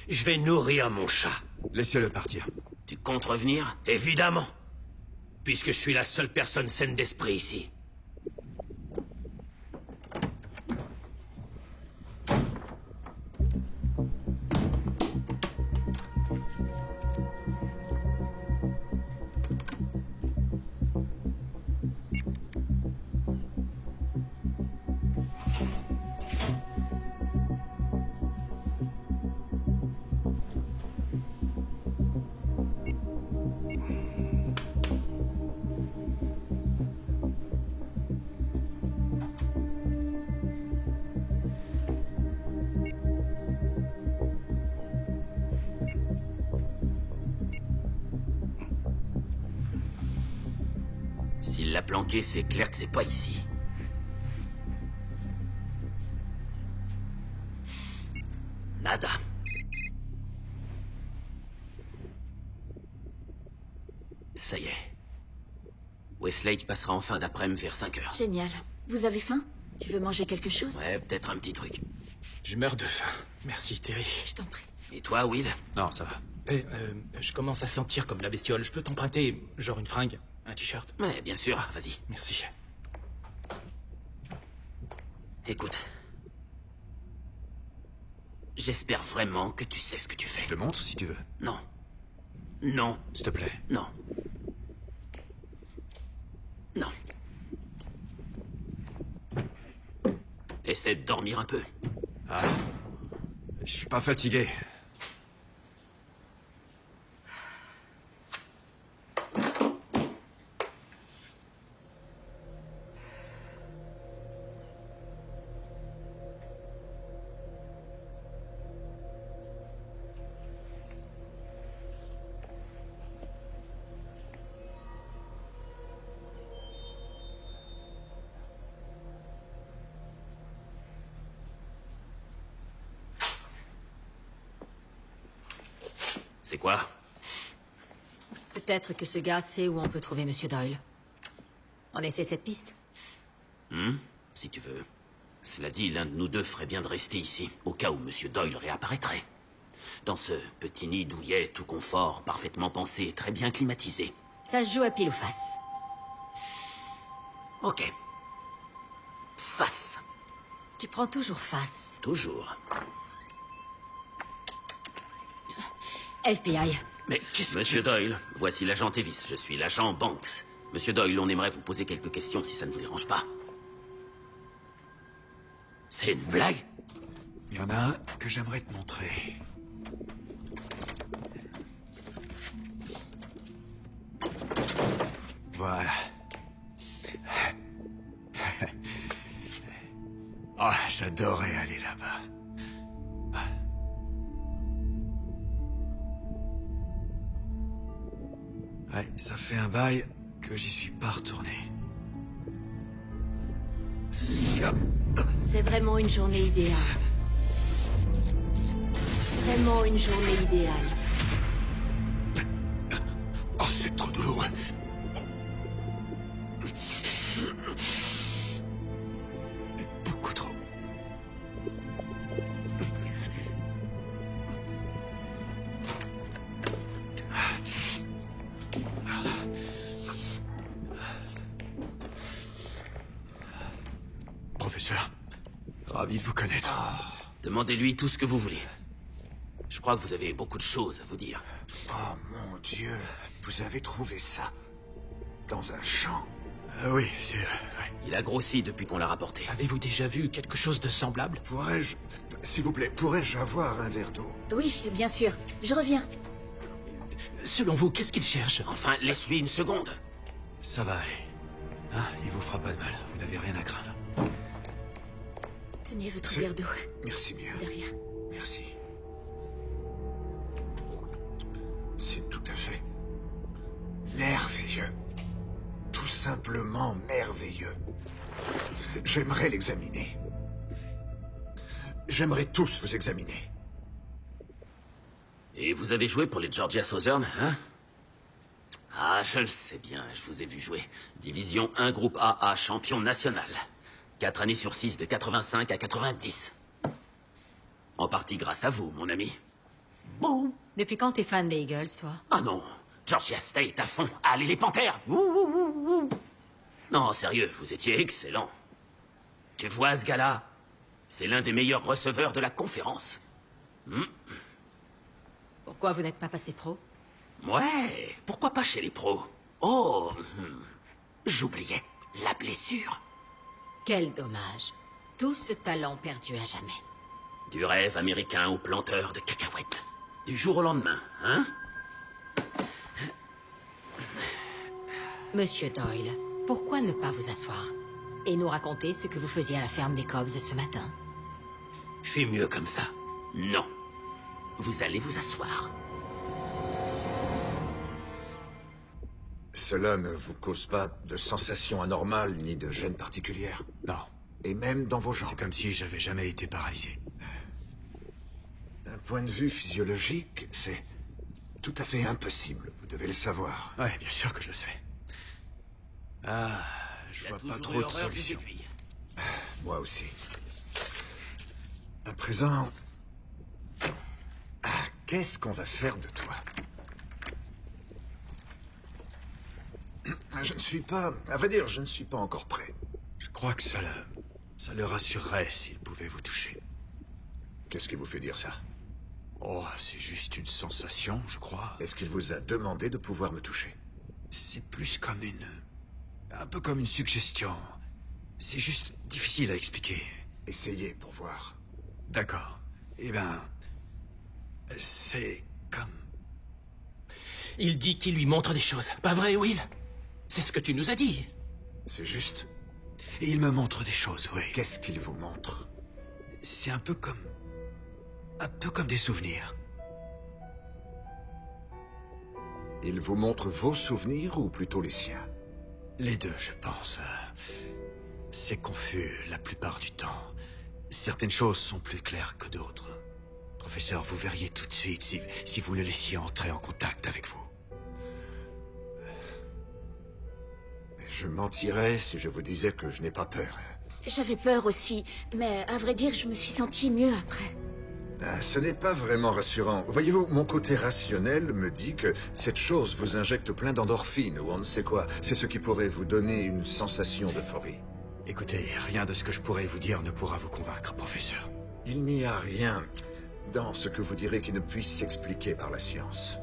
E: Je vais nourrir mon chat.
C: Laissez-le partir.
B: Tu comptes revenir?
E: Évidemment. Puisque je suis la seule personne saine d'esprit ici.
B: S'il l'a planqué, c'est clair que c'est pas ici. Nada. Ça y est. Westlake passera en fin d'après-midi vers 5 heures.
A: Génial. Vous avez faim? Tu veux manger quelque chose?
B: Ouais, peut-être un petit truc.
G: Je meurs de faim. Merci, Terry.
A: Je t'en prie.
B: Et toi, Will?
C: Non, ça va.
G: Je commence à sentir comme la bestiole. Je peux t'emprunter, genre une fringue, un t-shirt?
B: Ouais, bien sûr, vas-y.
G: Merci.
B: Écoute. J'espère vraiment que tu sais ce que tu fais.
C: Je te montre si tu veux.
B: Non. Non.
C: S'il te plaît.
B: Non. Non. Essaie de dormir un peu.
C: Ah. Je suis pas fatigué.
B: C'est quoi?
J: Peut-être que ce gars sait où on peut trouver Monsieur Doyle. On essaie cette piste?
B: Si tu veux. Cela dit, l'un de nous deux ferait bien de rester ici, au cas où Monsieur Doyle réapparaîtrait. Dans ce petit nid douillet, tout confort, parfaitement pensé, très bien climatisé.
J: Ça se joue à pile ou face.
B: Ok. Face.
J: Tu prends toujours face.
B: Toujours.
J: FBI.
B: Mais qu'est-ce Monsieur Doyle, voici l'agent Tevis. Je suis l'agent Banks. Monsieur Doyle, on aimerait vous poser quelques questions si ça ne vous dérange pas. C'est une blague?
C: Il y en a un que j'aimerais te montrer. Voilà. Oh, j'adorais aller là-bas. Ouais, ça fait un bail que j'y suis pas retourné.
I: C'est vraiment une journée idéale. Vraiment une journée idéale.
C: Oh, c'est trop douloureux. Beaucoup trop. Professeur, ravi de vous connaître.
B: Demandez-lui tout ce que vous voulez. Je crois que vous avez beaucoup de choses à vous dire.
H: Oh mon Dieu, vous avez trouvé ça dans un champ?
C: Oui, c'est... ouais.
B: Il a grossi depuis qu'on l'a rapporté.
G: Avez-vous déjà vu quelque chose de semblable?
H: Pourrais-je... S'il vous plaît, pourrais-je avoir un verre d'eau?
I: Oui, bien sûr. Je reviens.
G: Selon vous, qu'est-ce qu'il cherche?
B: Enfin, laisse-lui une seconde.
C: Ça va aller. Hein, il vous fera pas de mal. Vous n'avez rien à craindre.
I: Tenez votre verre d'eau.
H: Merci bien.
I: De rien.
H: Merci. C'est tout à fait merveilleux. Tout simplement merveilleux. J'aimerais l'examiner. J'aimerais tous vous examiner.
B: Et vous avez joué pour les Georgia Southern, hein? Ah, je le sais bien, je vous ai vu jouer. Division 1, groupe AA, champion national. 4 années sur 6, de 85 à 90. En partie grâce à vous, mon ami. Boum!
J: Depuis quand t'es fan des Eagles, toi?
B: Ah non, Georgia State à fond. Allez les Panthères! Ouh, ouh, ouh, ouh. Non, sérieux, vous étiez excellent. Tu vois ce gars-là? C'est l'un des meilleurs receveurs de la conférence.
J: Pourquoi vous n'êtes pas passé pro?
B: Ouais, pourquoi pas chez les pros? Oh, j'oubliais, la blessure.
J: Quel dommage. Tout ce talent perdu à jamais.
B: Du rêve américain au planteur de cacahuètes. Du jour au lendemain, hein?
J: Monsieur Doyle, pourquoi ne pas vous asseoir et nous raconter ce que vous faisiez à la ferme des Cobbs ce matin?
B: Je suis mieux comme ça. Non. Vous allez vous asseoir.
H: Cela ne vous cause pas de sensations anormales ni de gêne particulière?
C: Non.
H: Et même dans vos jambes?
C: C'est comme si j'avais jamais été paralysé.
H: D'un point de vue physiologique, c'est tout à fait impossible. Vous devez le savoir.
C: Ouais, bien sûr que je le sais. Ah, je vois pas trop de solutions.
H: Moi aussi. À présent... qu'est-ce qu'on va faire de toi? Je ne suis pas... À vrai dire, je ne suis pas encore prêt.
C: Je crois que ça le rassurerait s'il pouvait vous toucher.
H: Qu'est-ce qui vous fait dire ça?
C: Oh, c'est juste une sensation, je crois.
H: Est-ce qu'il vous a demandé de pouvoir me toucher?
C: C'est plus comme un peu comme une suggestion. C'est juste difficile à expliquer.
H: Essayez pour voir.
C: D'accord. Eh ben... c'est comme...
G: Il dit qu'il lui montre des choses. Pas vrai, Will? C'est ce que tu nous as dit.
H: C'est juste.
C: Et il me montre des choses, oui.
H: Qu'est-ce qu'il vous montre?
C: C'est un peu comme des souvenirs.
H: Il vous montre vos souvenirs ou plutôt les siens?
C: Les deux, je pense. C'est confus la plupart du temps. Certaines choses sont plus claires que d'autres. Professeur, vous verriez tout de suite si vous le laissiez entrer en contact avec vous.
H: Je mentirais si je vous disais que je n'ai pas peur.
I: J'avais peur aussi, mais à vrai dire, je me suis sentie mieux après.
H: Ce n'est pas vraiment rassurant. Voyez-vous, mon côté rationnel me dit que cette chose vous injecte plein d'endorphines ou on ne sait quoi. C'est ce qui pourrait vous donner une sensation d'euphorie.
C: Écoutez, rien de ce que je pourrais vous dire ne pourra vous convaincre, professeur.
H: Il n'y a rien dans ce que vous direz qui ne puisse s'expliquer par la science.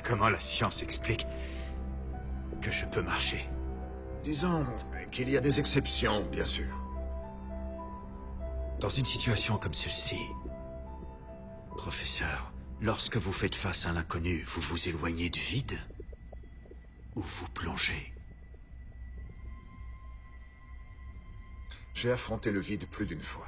C: Comment la science explique que je peux marcher?
H: Disons qu'il y a des exceptions, bien sûr.
C: Dans une situation comme celle-ci, professeur, lorsque vous faites face à l'inconnu, vous vous éloignez du vide ou vous plongez?
H: J'ai affronté le vide plus d'une fois.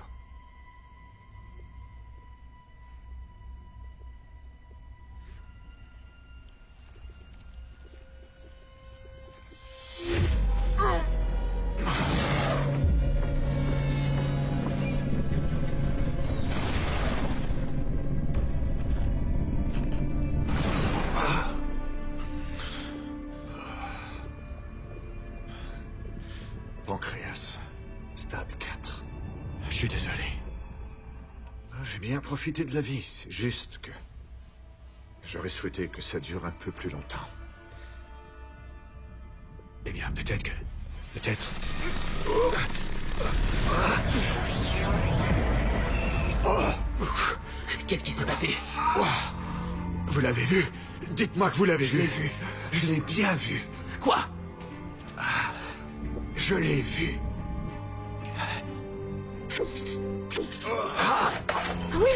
H: Pancréas, stade 4.
C: Je suis désolé.
H: J'ai bien profité de la vie, c'est juste que... J'aurais souhaité que ça dure un peu plus longtemps.
C: Eh bien, peut-être que... Peut-être...
E: Qu'est-ce qui s'est passé?
C: Vous l'avez vu? Dites-moi que vous l'avez vu.
H: Je l'ai vu. Je l'ai bien vu.
E: Quoi?
H: Je l'ai vu.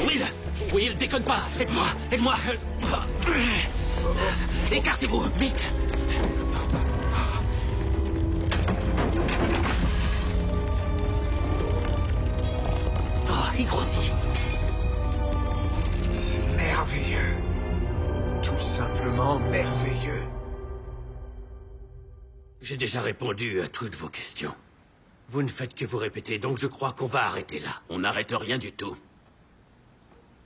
E: Will! Will, déconne pas! Aide-moi! Aide-moi! Écartez-vous! Vite! Oh, il grossit!
H: C'est merveilleux. Tout simplement merveilleux.
E: J'ai déjà répondu à toutes vos questions. Vous ne faites que vous répéter, donc je crois qu'on va arrêter là.
B: On n'arrête rien du tout.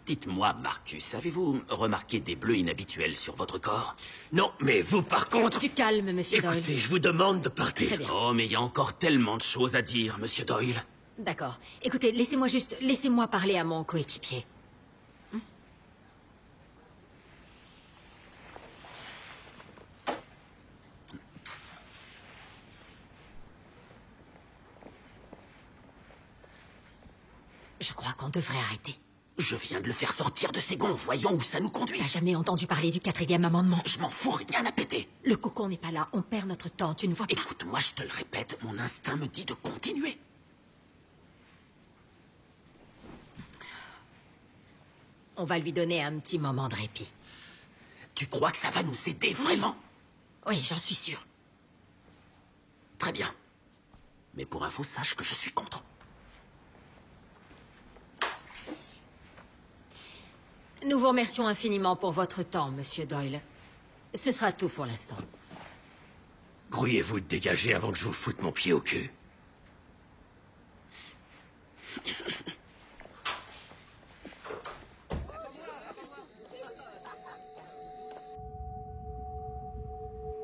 B: Dites-moi, Marcus, avez-vous remarqué des bleus inhabituels sur votre corps?
E: Non, mais vous, par contre...
J: Du calme, monsieur Doyle.
E: Écoutez, je vous demande de partir.
J: Très bien.
B: Oh, mais il y a encore tellement de choses à dire, monsieur Doyle.
J: D'accord. Écoutez, laissez-moi parler à mon coéquipier. Je crois qu'on devrait arrêter.
B: Je viens de le faire sortir de ses gonds, voyons où ça nous conduit.
J: T'as jamais entendu parler du 4e amendement?
B: Je m'en fous, rien à péter.
J: Le cocon n'est pas là, on perd notre temps, tu ne vois pas?
B: Écoute-moi, je te le répète, mon instinct me dit de continuer.
J: On va lui donner un petit moment de répit.
B: Tu crois que ça va nous aider, vraiment?
J: Oui, j'en suis sûr.
B: Très bien. Mais pour info, sache que je suis contre.
J: Nous vous remercions infiniment pour votre temps, monsieur Doyle. Ce sera tout pour l'instant.
E: Grouillez-vous de dégager avant que je vous foute mon pied au cul.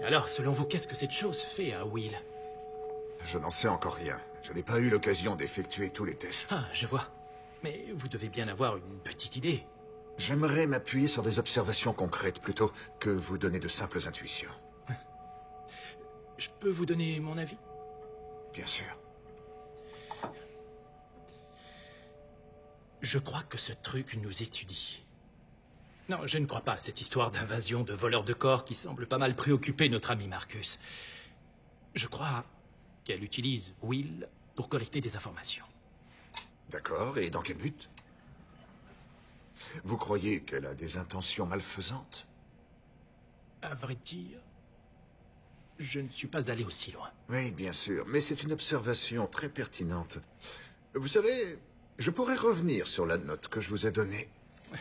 G: Alors, selon vous, qu'est-ce que cette chose fait à Will?
H: Je n'en sais encore rien. Je n'ai pas eu l'occasion d'effectuer tous les tests.
G: Ah, je vois. Mais vous devez bien avoir une petite idée.
H: J'aimerais m'appuyer sur des observations concrètes plutôt que vous donner de simples intuitions.
G: Je peux vous donner mon avis?
H: Bien sûr.
G: Je crois que ce truc nous étudie. Non, je ne crois pas à cette histoire d'invasion de voleurs de corps qui semble pas mal préoccuper notre ami Marcus. Je crois qu'elle utilise Will pour collecter des informations.
H: D'accord, et dans quel but? Vous croyez qu'elle a des intentions malfaisantes?
G: À vrai dire, je ne suis pas allé aussi loin.
H: Oui, bien sûr, mais c'est une observation très pertinente. Vous savez, je pourrais revenir sur la note que je vous ai donnée.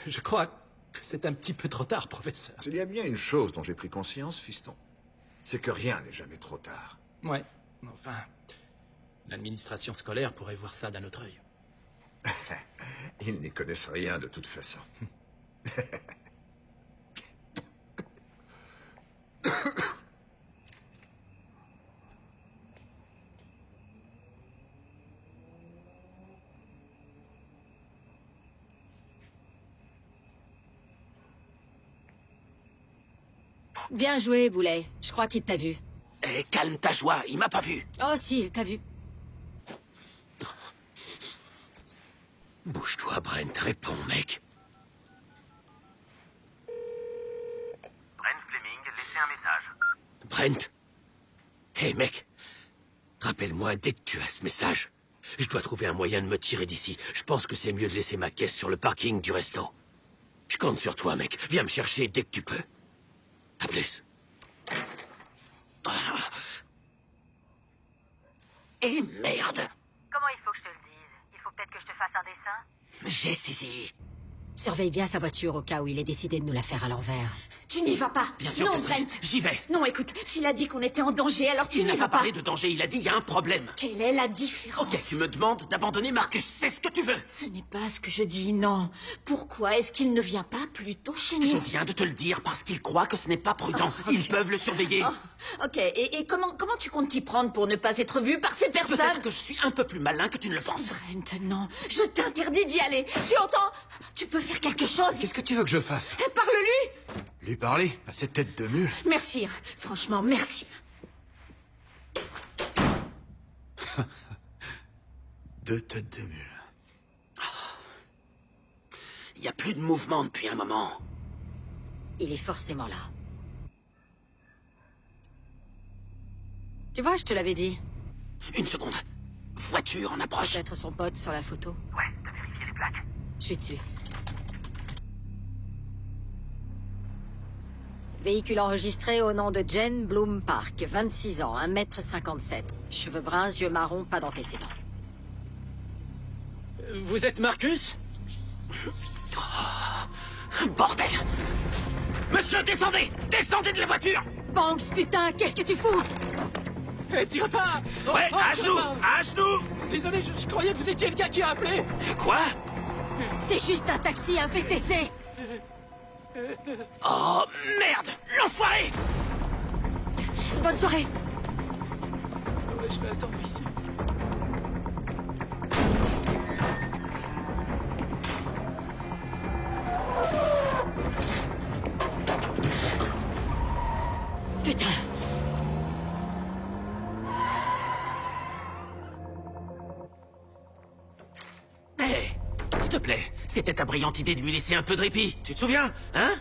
G: Je crois que c'est un petit peu trop tard, professeur.
H: S'il y a bien une chose dont j'ai pris conscience, fiston, c'est que rien n'est jamais trop tard.
G: Ouais, enfin, l'administration scolaire pourrait voir ça d'un autre œil.
H: Ils n'y connaissent rien de toute façon.
J: Bien joué, Boulet. Je crois qu'il t'a vu.
B: Eh, calme ta joie, il m'a pas vu.
J: Oh si, il t'a vu.
E: Bouge-toi, Brent, réponds, mec.
F: Brent Fleming, laissez un message.
E: Brent? Hé, mec. Rappelle-moi dès que tu as ce message. Je dois trouver un moyen de me tirer d'ici. Je pense que c'est mieux de laisser ma caisse sur le parking du resto. Je compte sur toi, mec. Viens me chercher dès que tu peux. À plus.
B: Eh merde!
K: Comment il faut que je te le dise? Il faut peut-être que je te fasse un dessin?
B: J'ai saisi.
J: Surveille bien sa voiture au cas où il ait décidé de nous la faire à l'envers.
A: Tu n'y vas pas.
B: Bien sûr
A: non,
B: que si.
A: Brent.
B: J'y vais.
A: Non, écoute, s'il a dit qu'on était en danger, alors tu
B: Il
A: n'y
B: n'a
A: vas
B: pas
A: pas.
B: parlé de danger, il a dit il y a un problème.
A: Quelle est la différence?
B: Ok, tu me demandes d'abandonner Marcus, c'est ce que tu veux.
A: Ce n'est pas ce que je dis, non. Pourquoi est-ce qu'il ne vient pas plutôt chez nous?
B: Je viens de te le dire parce qu'il croit que ce n'est pas prudent.
A: Oh,
B: Ils peuvent le surveiller.
A: Oh, ok, et comment tu comptes t'y prendre pour ne pas être vu par ces personnes?
B: Peut-être que je suis un peu plus malin que tu ne le penses.
A: Brent, non. Je t'interdis d'y aller. Tu entends? Tu peux faire quelque chose.
C: Qu'est-ce que tu veux que je fasse?
A: Parle-lui.
C: Lui parler? À cette tête de mule?
A: Merci. Franchement, merci.
C: Deux têtes de mule.
B: Il n'y a plus de mouvement depuis un moment.
J: Il est forcément là. Tu vois, je te l'avais dit.
B: Une seconde. Voiture en approche.
J: Peut-être son pote sur la photo.
F: Ouais, t'as vérifié les plaques?
J: Je suis dessus. Véhicule enregistré au nom de Jen Bloom Park, 26 ans, 1m57. Cheveux bruns, yeux marrons, pas d'antécédents.
G: Vous êtes Marcus?
B: Bordel! Monsieur, descendez! Descendez de la voiture!
J: Banks, putain, qu'est-ce que tu fous?
G: Tire pas!
B: Ouais, à
G: tire
B: genoux!
G: pas.
B: À genoux!
G: Désolé, je croyais que vous étiez le gars qui a appelé.
B: Quoi?
J: C'est juste un taxi, un VTC.
B: Oh, merde! L'enfoiré!
J: Bonne soirée.
G: Ouais, je vais attendre ici.
J: Putain.
B: Hé, s'il te plaît, c'était ta brillante idée de lui laisser un peu de répit. Tu te souviens, hein?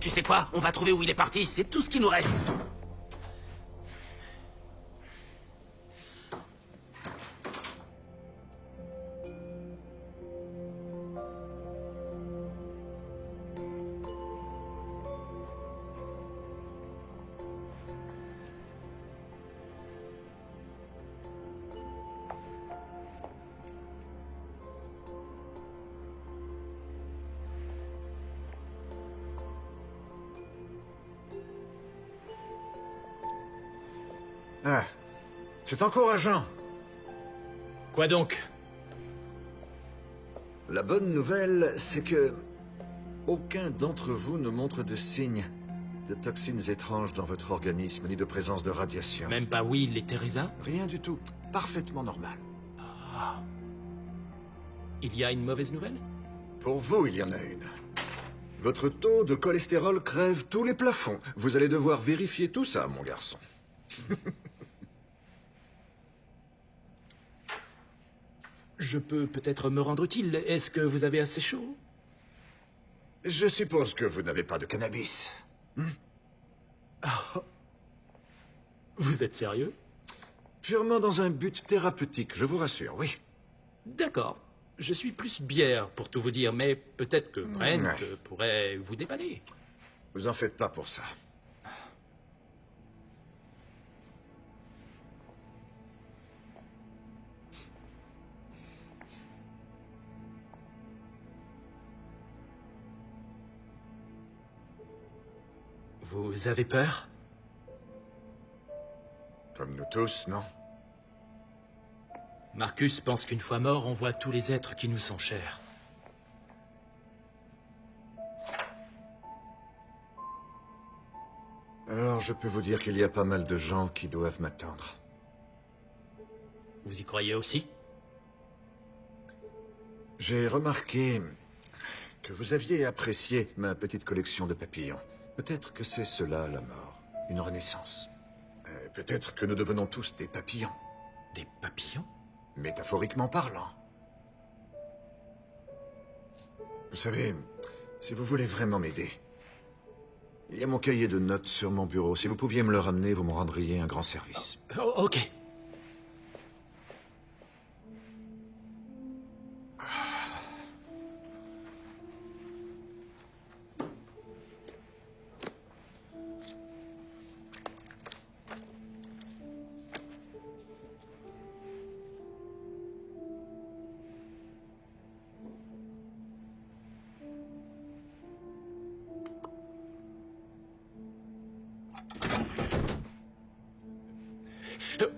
B: Tu sais quoi? On va trouver où il est parti, c'est tout ce qui nous reste.
H: Ah, c'est encourageant.
G: Quoi donc?
H: La bonne nouvelle, c'est que aucun d'entre vous ne montre de signes de toxines étranges dans votre organisme, ni de présence de radiation.
G: Même pas Will et Teresa?
H: Rien du tout. Parfaitement normal.
G: Ah. Il y a une mauvaise nouvelle?
H: Pour vous, il y en a une. Votre taux de cholestérol crève tous les plafonds. Vous allez devoir vérifier tout ça, mon garçon.
G: Je peux peut-être me rendre utile. Est-ce que vous avez assez chaud?
H: Je suppose que vous n'avez pas de cannabis.
G: Oh. Vous êtes sérieux?
H: Purement dans un but thérapeutique, je vous rassure, oui.
G: D'accord. Je suis plus bière, pour tout vous dire, mais peut-être que Brent
H: Ouais.
G: pourrait vous dépanner.
H: Vous en faites pas pour ça.
G: Vous avez peur?
H: Comme nous tous, non?
G: Marcus pense qu'une fois mort, on voit tous les êtres qui nous sont chers.
H: Alors, je peux vous dire qu'il y a pas mal de gens qui doivent m'attendre.
G: Vous y croyez aussi?
H: J'ai remarqué que vous aviez apprécié ma petite collection de papillons. Peut-être que c'est cela, la mort. Une renaissance. Peut-être que nous devenons tous des papillons.
G: Des papillons?
H: Métaphoriquement parlant. Vous savez, si vous voulez vraiment m'aider, il y a mon cahier de notes sur mon bureau. Si vous pouviez me le ramener, vous me rendriez un grand service.
G: Oh, ok.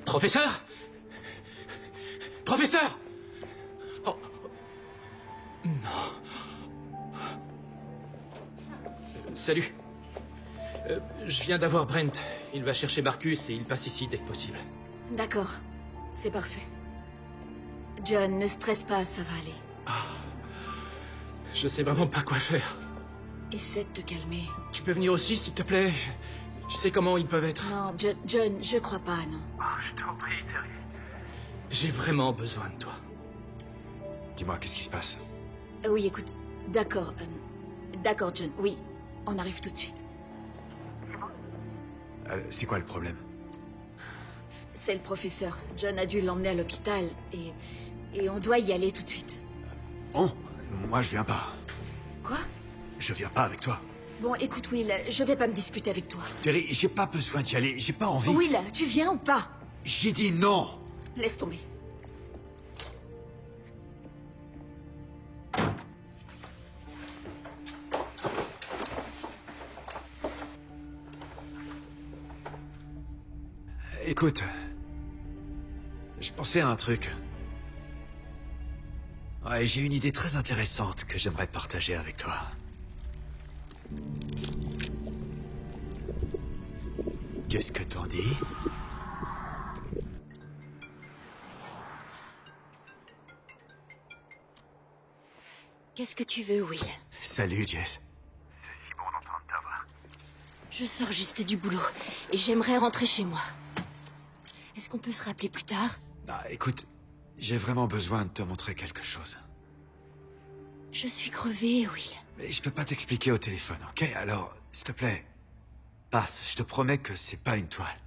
G: Professeur? Professeur! Oh. Non. Salut. Je viens d'avoir Brent. Il va chercher Marcus et il passe ici dès que possible.
A: D'accord. C'est parfait. John, ne stresse pas, ça va aller.
G: Je sais vraiment pas quoi faire.
A: Essaie de te calmer.
G: Tu peux venir aussi, s'il te plaît? Tu sais comment ils peuvent être.
A: Non, John, je crois pas, non.
F: Oh, je t'en prie, Terry.
G: J'ai vraiment besoin de toi.
C: Dis-moi, qu'est-ce qui se passe?
A: Oui, écoute, d'accord. D'accord, John, oui. On arrive tout de suite.
C: C'est quoi le problème?
A: C'est le professeur. John a dû l'emmener à l'hôpital et on doit y aller tout de suite.
C: Oh, moi je viens pas.
A: Quoi?
C: Je viens pas avec toi.
A: Bon, écoute, Will, je vais pas me disputer avec toi.
C: Terry, j'ai pas besoin d'y aller, j'ai pas envie.
A: Will, tu viens ou pas?
C: J'ai dit non.
A: Laisse tomber.
C: Écoute, je pensais à un truc. Ouais, j'ai une idée très intéressante que j'aimerais partager avec toi. Qu'est-ce que t'en dis?
A: Qu'est-ce que tu veux, Will?
C: Salut, Jess.
F: C'est si bon d'entendre ta voix.
A: Je sors juste du boulot et j'aimerais rentrer chez moi. Est-ce qu'on peut se rappeler plus tard?
C: Bah, écoute, j'ai vraiment besoin de te montrer quelque chose.
A: Je suis crevée, Will.
C: Mais je peux pas t'expliquer au téléphone, ok? Alors, s'il te plaît, passe. Je te promets que c'est pas une toile.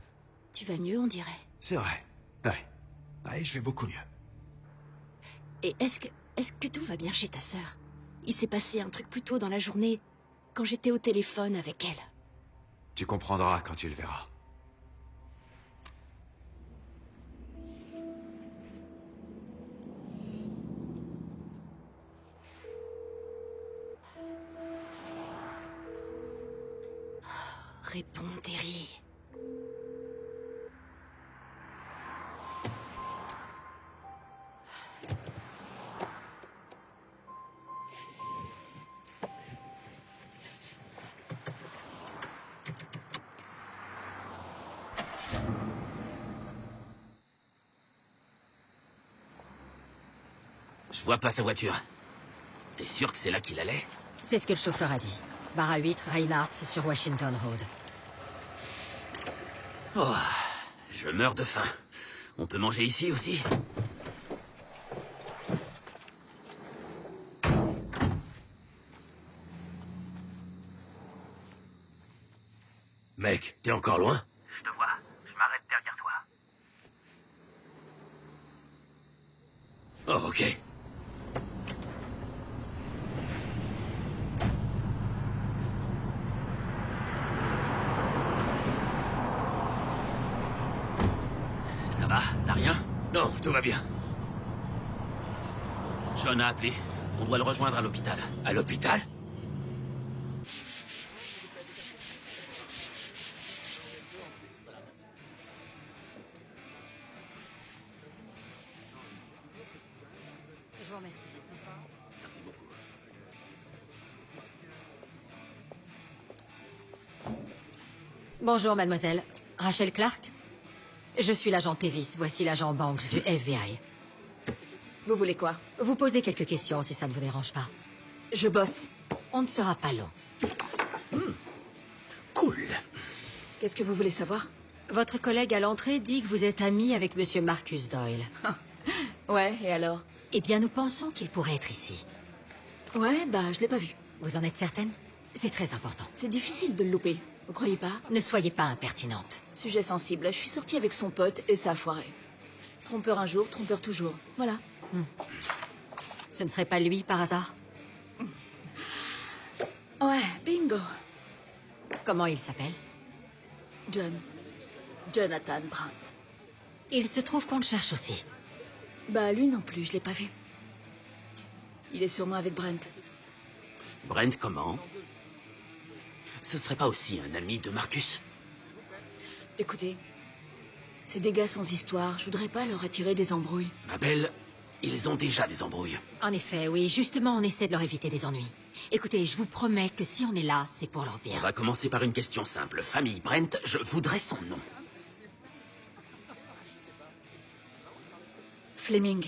A: Tu vas mieux, on dirait.
C: C'est vrai. Ouais. Ouais, je vais beaucoup mieux.
A: Et est-ce que tout va bien chez ta sœur? Il s'est passé un truc plus tôt dans la journée, quand j'étais au téléphone avec elle.
C: Tu comprendras quand tu le verras.
A: Réponds, Terry.
B: Je vois pas sa voiture. T'es sûr que c'est là qu'il allait?
J: C'est ce que le chauffeur a dit. Barra 8, Reinhardt sur Washington Road.
B: Oh, je meurs de faim. On peut manger ici aussi?
E: Mec, t'es encore loin?
F: Je te vois. Je m'arrête derrière toi.
E: Oh, ok.
B: Ça va? T'as rien?
E: Non, tout va bien.
B: John a appelé. On doit le rejoindre à l'hôpital.
E: À l'hôpital?
J: Je vous remercie.
B: Merci beaucoup.
J: Bonjour, mademoiselle. Rachel Clark? Je suis l'agent Tevis. Voici l'agent Banks du FBI.
A: Vous voulez quoi?
J: Vous posez quelques questions si ça ne vous dérange pas.
A: Je bosse.
J: On ne sera pas long.
A: Qu'est-ce que vous voulez savoir?
J: Votre collègue à l'entrée dit que vous êtes ami avec Monsieur Marcus Doyle.
A: Ouais, et alors?
J: Eh bien, nous pensons qu'il pourrait être ici.
A: Ouais, bah, je l'ai pas vu.
J: Vous en êtes certaine? C'est très important.
A: C'est difficile de le louper, vous croyez pas?
J: Ne soyez pas impertinente.
A: Sujet sensible, je suis sortie avec son pote et ça a foiré. Trompeur un jour, trompeur toujours. Voilà.
J: Ce ne serait pas lui, par hasard?
A: Ouais, bingo.
J: Comment il s'appelle?
A: Jonathan Brandt.
J: Il se trouve qu'on le cherche aussi.
A: Bah, lui non plus, je l'ai pas vu. Il est sûrement avec Brent.
B: Brent comment? Ce serait pas aussi un ami de Marcus?
A: Écoutez, c'est des gars sans histoire, je voudrais pas leur attirer des embrouilles.
B: Ma belle, ils ont déjà des embrouilles.
J: En effet, oui. Justement, on essaie de leur éviter des ennuis. Écoutez, je vous promets que si on est là, c'est pour leur bien.
B: On va commencer par une question simple. Famille Brent, je voudrais son nom.
A: Fleming.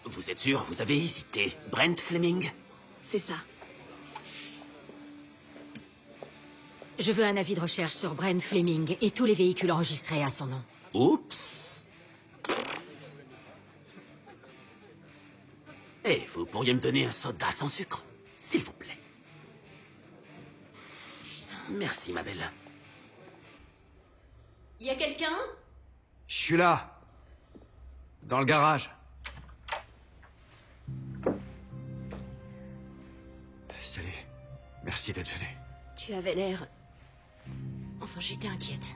B: Vous êtes sûr? Vous avez hésité. Brent Fleming?
A: C'est ça.
J: Je veux un avis de recherche sur Brent Fleming et tous les véhicules enregistrés à son nom.
B: Oups. Eh, vous pourriez me donner un soda sans sucre, s'il vous plaît. Merci, ma belle.
I: Y a quelqu'un?
C: Je suis là. Dans le garage. Salut. Merci d'être venu.
I: Tu avais l'air... Enfin, j'étais inquiète.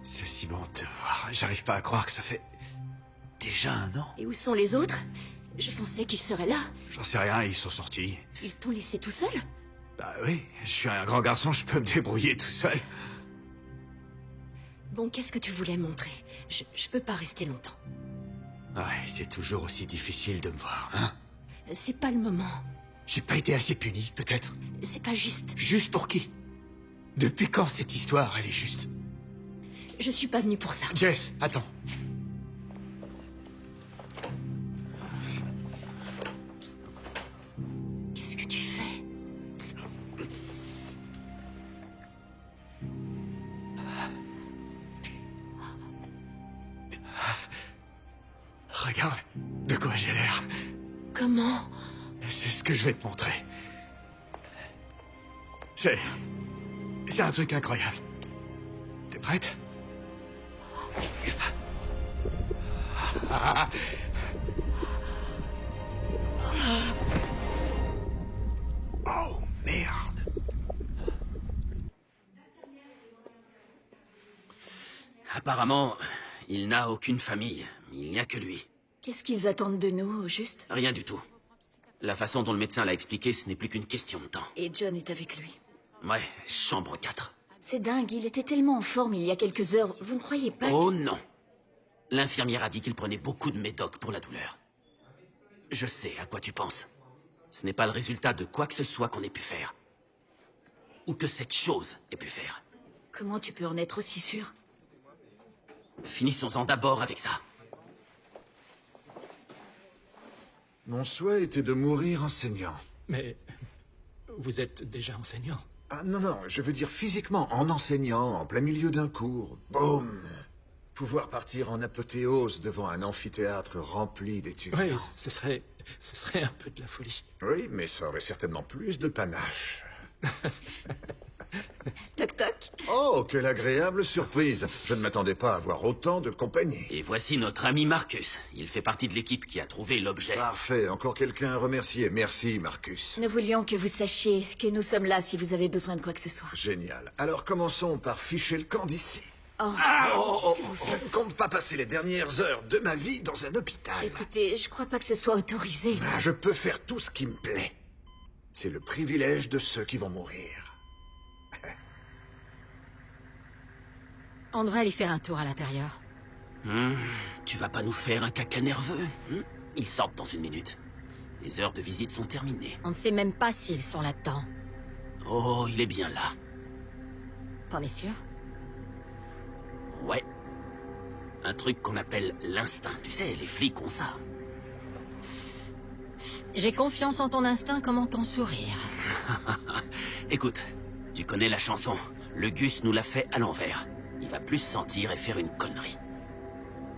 C: C'est si bon de te voir. J'arrive pas à croire que ça fait... déjà 1 an.
I: Et où sont les autres? Je pensais qu'ils seraient là.
C: J'en sais rien, ils sont sortis.
I: Ils t'ont laissé tout seul?
C: Bah oui, je suis un grand garçon, je peux me débrouiller tout seul.
I: Bon, qu'est-ce que tu voulais montrer? Je peux pas rester longtemps.
C: Ouais, c'est toujours aussi difficile de me voir, hein?
I: C'est pas le moment.
C: J'ai pas été assez puni, peut-être?
I: C'est pas juste.
C: Juste pour qui? Depuis quand cette histoire, elle est juste?
I: Je suis pas venue pour ça.
C: Jess, attends.
I: Qu'est-ce que tu fais?
C: Regarde de quoi j'ai l'air.
I: Comment?
C: C'est ce que je vais te montrer. C'est un truc incroyable. T'es prête? Oh, merde.
B: Apparemment, il n'a aucune famille. Il n'y a que lui.
A: Qu'est-ce qu'ils attendent de nous, au juste?
B: Rien du tout. La façon dont le médecin l'a expliqué, ce n'est plus qu'une question de temps.
A: Et John est avec lui.
B: Ouais, chambre 4.
A: C'est dingue, il était tellement en forme il y a quelques heures. Vous ne croyez pas
B: Oh non. L'infirmière a dit qu'il prenait beaucoup de médoc pour la douleur. Je sais à quoi tu penses. Ce n'est pas le résultat de quoi que ce soit qu'on ait pu faire. Ou que cette chose ait pu faire.
A: Comment tu peux en être aussi sûr?
B: Finissons-en d'abord avec ça.
H: Mon souhait était de mourir enseignant.
G: Mais vous êtes déjà enseignant.
H: Ah non, non, je veux dire physiquement, en enseignant, en plein milieu d'un cours. Boum! Pouvoir partir en apothéose devant un amphithéâtre rempli d'étudiants.
G: Oui, ce serait un peu de la folie.
H: Oui, mais ça aurait certainement plus de panache.
A: Toc toc.
H: Oh, quelle agréable surprise. Je ne m'attendais pas à avoir autant de compagnie.
B: Et voici notre ami Marcus. Il fait partie de l'équipe qui a trouvé l'objet.
H: Parfait, encore quelqu'un à remercier. Merci, Marcus.
A: Nous voulions que vous sachiez que nous sommes là si vous avez besoin de quoi que ce soit.
H: Génial. Alors commençons par ficher le camp d'ici.
A: Oh,
H: Je ne compte pas passer les dernières heures de ma vie dans un hôpital.
A: écoutez, je crois pas que ce soit autorisé.
H: Ah, je peux faire tout ce qui me plaît. C'est le privilège de ceux qui vont mourir.
J: On devrait aller faire un tour à l'intérieur.
B: Tu vas pas nous faire un caca nerveux? Ils sortent dans 1 minute. Les heures de visite sont terminées.
J: On ne sait même pas s'ils sont là-dedans.
B: Oh, il est bien là.
J: T'en es sûr?
B: Ouais. Un truc qu'on appelle l'instinct. Tu sais, les flics ont ça.
J: J'ai confiance en ton instinct comme en ton sourire.
B: Écoute, tu connais la chanson. Le Gus nous l'a fait à l'envers. il va plus sentir et faire une connerie.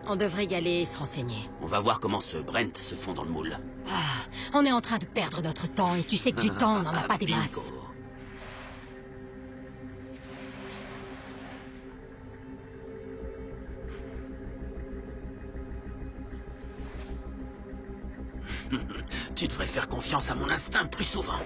J: On devrait y aller et se renseigner.
B: On va voir comment ce Brent se fond dans le moule.
J: Ah, on est en train de perdre notre temps et tu sais que du temps, on n'en a pas des
B: Bingo.
J: masses.
B: Tu devrais faire confiance à mon instinct plus souvent.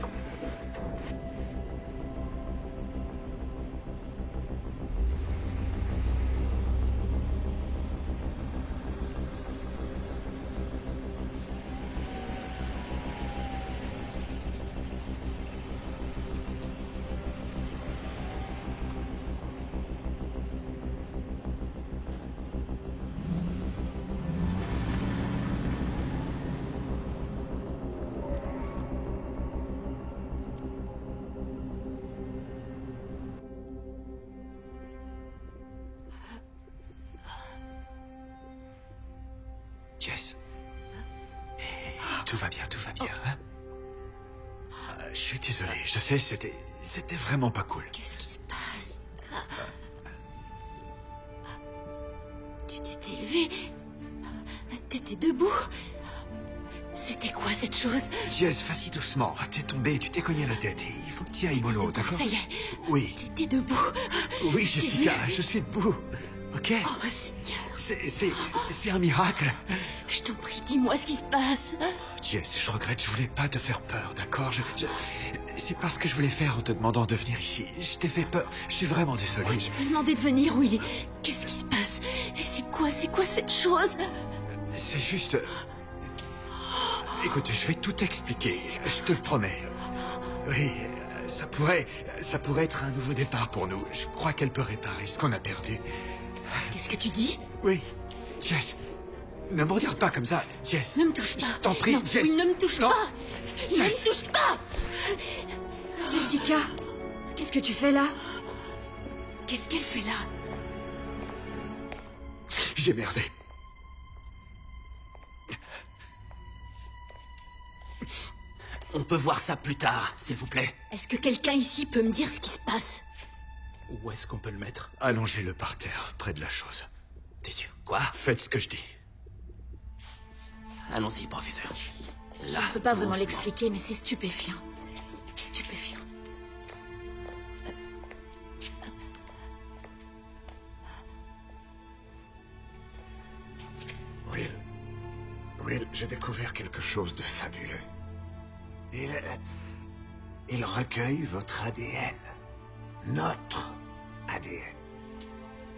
C: Jess. Tout va bien, hein? Je suis désolé, je sais, c'était vraiment pas cool.
I: Qu'est-ce qui se passe? Tu t'étais élevé. T'étais debout. C'était quoi cette chose?
C: Jess, vas-y doucement. T'es tombé, tu t'es cogné la tête. Il faut que tu ailles mollo, d'accord?
I: Ça y est.
C: Oui.
I: T'étais debout.
C: Oui, Jessica, je suis debout. Ok?
I: Oh, Seigneur.
C: C'est un miracle.
I: Je t'en prie, dis-moi ce qui se passe.
C: Jess, je regrette, je voulais pas te faire peur, d'accord? C'est pas ce que je voulais faire en te demandant de venir ici. Je t'ai fait peur. Je suis vraiment désolé.
I: Tu m'as demandé de venir, Willy. Qu'est-ce qui se passe? Et c'est quoi cette chose?
C: C'est juste... Écoute, je vais tout expliquer. Je te le promets. Oui, ça pourrait être un nouveau départ pour nous. Je crois qu'elle peut réparer ce qu'on a perdu.
I: Qu'est-ce que tu dis?
C: Oui. Jess, ne me regarde pas comme ça. Jess.
I: Ne me touche pas.
C: Je t'en prie,
I: non,
C: Jess.
I: Oui, ne me touche
C: non.
I: pas.
C: Jess.
I: Ne me touche pas. Jessica, qu'est-ce que tu fais là? Qu'est-ce qu'elle fait là?
C: J'ai merdé.
B: On peut voir ça plus tard, s'il vous plaît.
I: Est-ce que quelqu'un ici peut me dire ce qui se passe?
G: Où est-ce qu'on peut le mettre?
C: Allongez-le par terre, près de la chose.
B: Tes yeux. Quoi?
C: Faites ce que je dis.
B: Allons-y, professeur.
I: Je
B: Là,
I: ne peux pas vraiment
B: doucement.
I: l'expliquer, mais c'est stupéfiant. Stupéfiant.
H: Will, j'ai découvert quelque chose de fabuleux. Il recueille votre ADN. Notre ADN.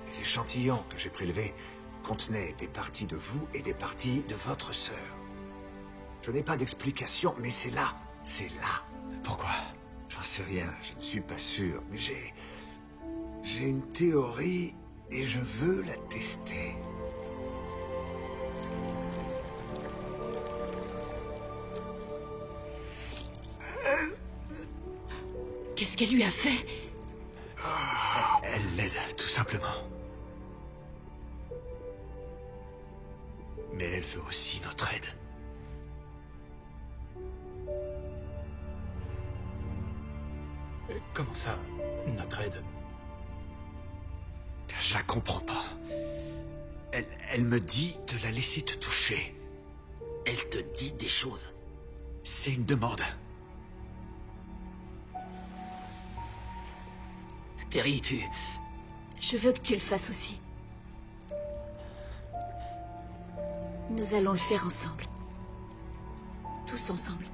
H: Les échantillons que j'ai prélevés contenaient des parties de vous et des parties de votre sœur. Je n'ai pas d'explication, mais c'est là. C'est là.
C: Pourquoi?
H: J'en sais rien, je ne suis pas sûr, mais j'ai une théorie et je veux la tester.
I: Qu'est-ce qu'elle lui a fait?
C: Elle l'aide, tout simplement. Mais elle veut aussi notre aide.
G: Comment ça, notre aide?
C: Je la comprends pas. Elle me dit de la laisser te toucher.
B: Elle te dit des choses.
C: C'est une demande.
B: Terry, tu...
I: Je veux que tu le fasses aussi. Nous allons le faire ensemble. Tous ensemble.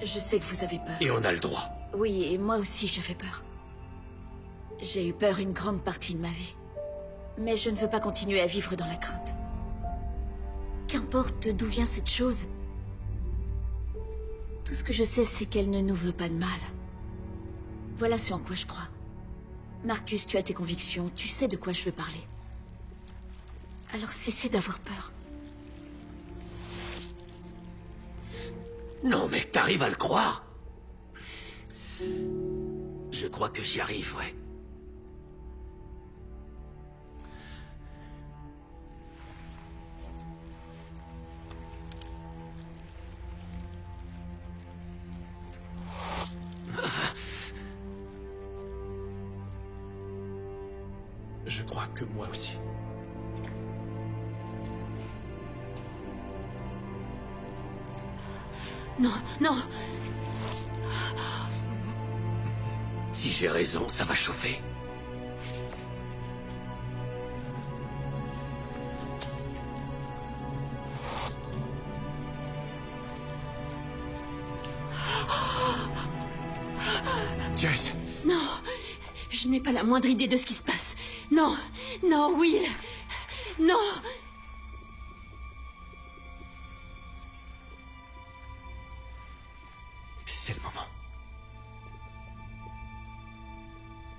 I: Je sais que vous avez peur.
E: Et on a le droit.
I: Oui, et moi aussi j'avais peur. J'ai eu peur une grande partie de ma vie. Mais je ne veux pas continuer à vivre dans la crainte. Qu'importe d'où vient cette chose. Tout ce que je sais, c'est qu'elle ne nous veut pas de mal. Voilà ce en quoi je crois. Marcus, tu as tes convictions, tu sais de quoi je veux parler. Alors cessez d'avoir peur.
E: Non, mais t'arrives à le croire?
B: Je crois que j'y arrive, ouais.
G: Je crois que moi aussi.
I: Non, non.
E: Si j'ai raison, ça va chauffer.
C: Jess.
I: Non, je n'ai pas la moindre idée de ce qui se passe. Non, non, Will. Non.
C: C'est le moment.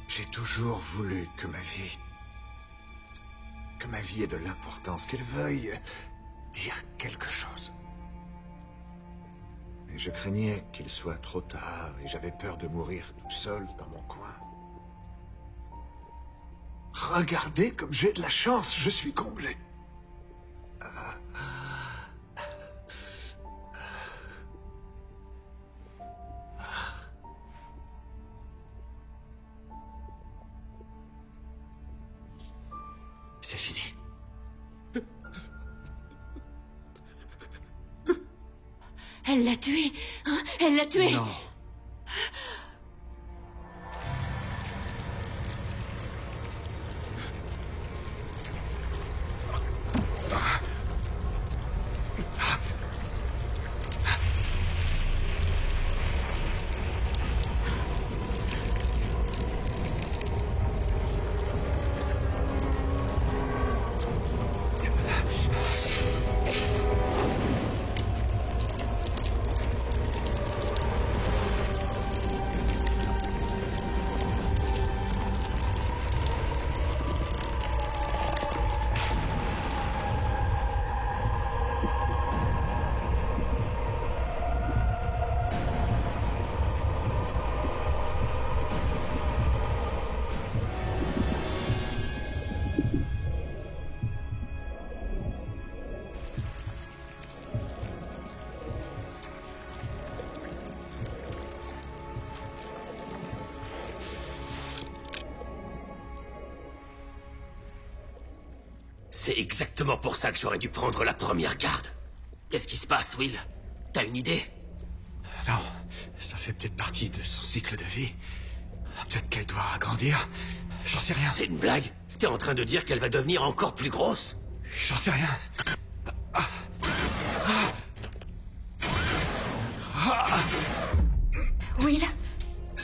H: J'ai toujours voulu que ma vie ait de l'importance, qu'elle veuille dire quelque chose. Mais je craignais qu'il soit trop tard et j'avais peur de mourir tout seul dans mon coin. Regardez comme j'ai de la chance, je suis comblé.
C: C'est fini.
I: Elle l'a tué, hein? Elle l'a tué.
C: Non.
E: C'est exactement pour ça que j'aurais dû prendre la première garde.
B: Qu'est-ce qui se passe, Will? T'as une idée?
C: Non, ça fait peut-être partie de son cycle de vie. Peut-être qu'elle doit grandir. J'en sais rien.
E: C'est une blague? T'es en train de dire qu'elle va devenir encore plus grosse?
C: J'en sais rien.
I: Will,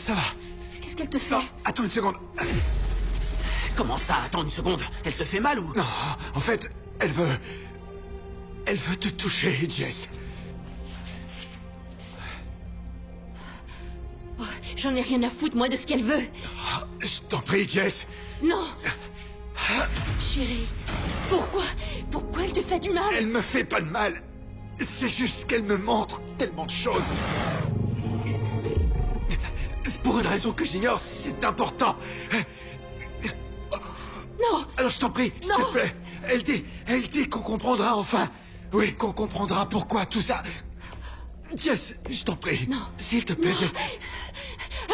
C: Ça va.
I: qu'est-ce qu'elle te fait?
C: Non, attends une seconde.
B: Comment ça? Attends une seconde. Elle te fait mal ou?
C: Non, en fait, elle veut te toucher, Jess.
I: Oh, j'en ai rien à foutre, moi, de ce qu'elle veut.
C: Je t'en prie, Jess.
I: Non. Chérie, pourquoi? Pourquoi elle te fait du mal?
C: Elle me fait pas de mal. C'est juste qu'elle me montre tellement de choses. C'est pour une raison que j'ignore si c'est important.
I: Non.
C: Alors je t'en prie, s'il te plaît. Elle dit qu'on comprendra enfin. Oui, qu'on comprendra pourquoi tout ça. Jess, je t'en prie.
I: Non.
C: S'il te plaît.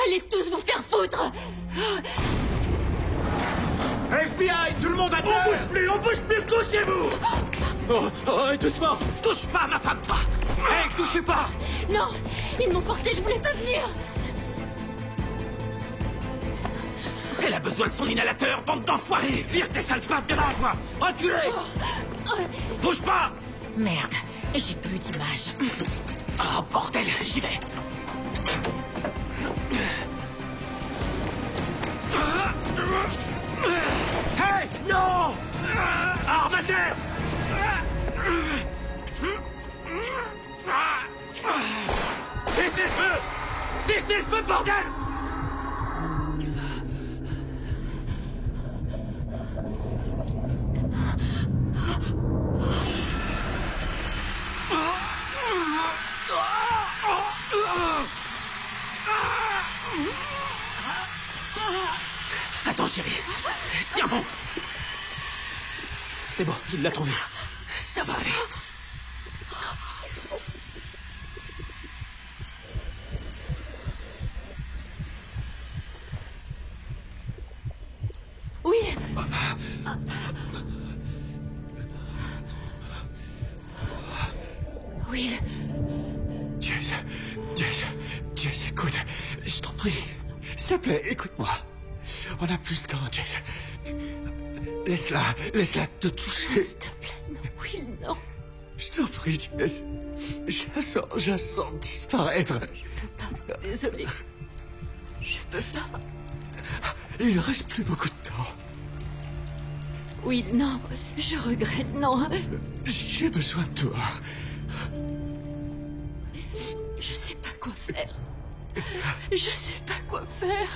I: Allez tous vous faire foutre.
H: FBI, tout le monde à terre!
E: On bouge plus, couchez-vous! Oh, doucement!
B: Touche pas à ma femme, toi!
E: Hey, touchez pas!
I: Non, ils m'ont forcé, je voulais pas venir.
B: Elle a besoin de son inhalateur, bande d'enfoirés!
E: Vire tes sales pattes de là, toi! Reculez! Bouge pas!
J: Merde, j'ai plus d'image.
B: Oh, bordel, j'y vais!
E: Hey! Non! Arme à terre! Cessez le feu! Cessez le feu, bordel!
B: Attends, chérie. Tiens bon.
G: C'est bon, il l'a trouvé.
B: Ça va aller.
I: Oui. Will.
C: Jess, écoute, je t'en prie. S'il te plaît, écoute-moi. On n'a plus le temps, Jess. Laisse-la te toucher.
I: S'il te plaît, non, Will, non.
C: Je t'en prie, Jess. Je la sens disparaître.
I: Je peux pas, désolée. Je peux pas.
C: Il ne reste plus beaucoup de temps.
I: Will, non, je regrette, non.
C: J'ai besoin de toi.
I: Je sais pas quoi faire. Je sais pas quoi faire.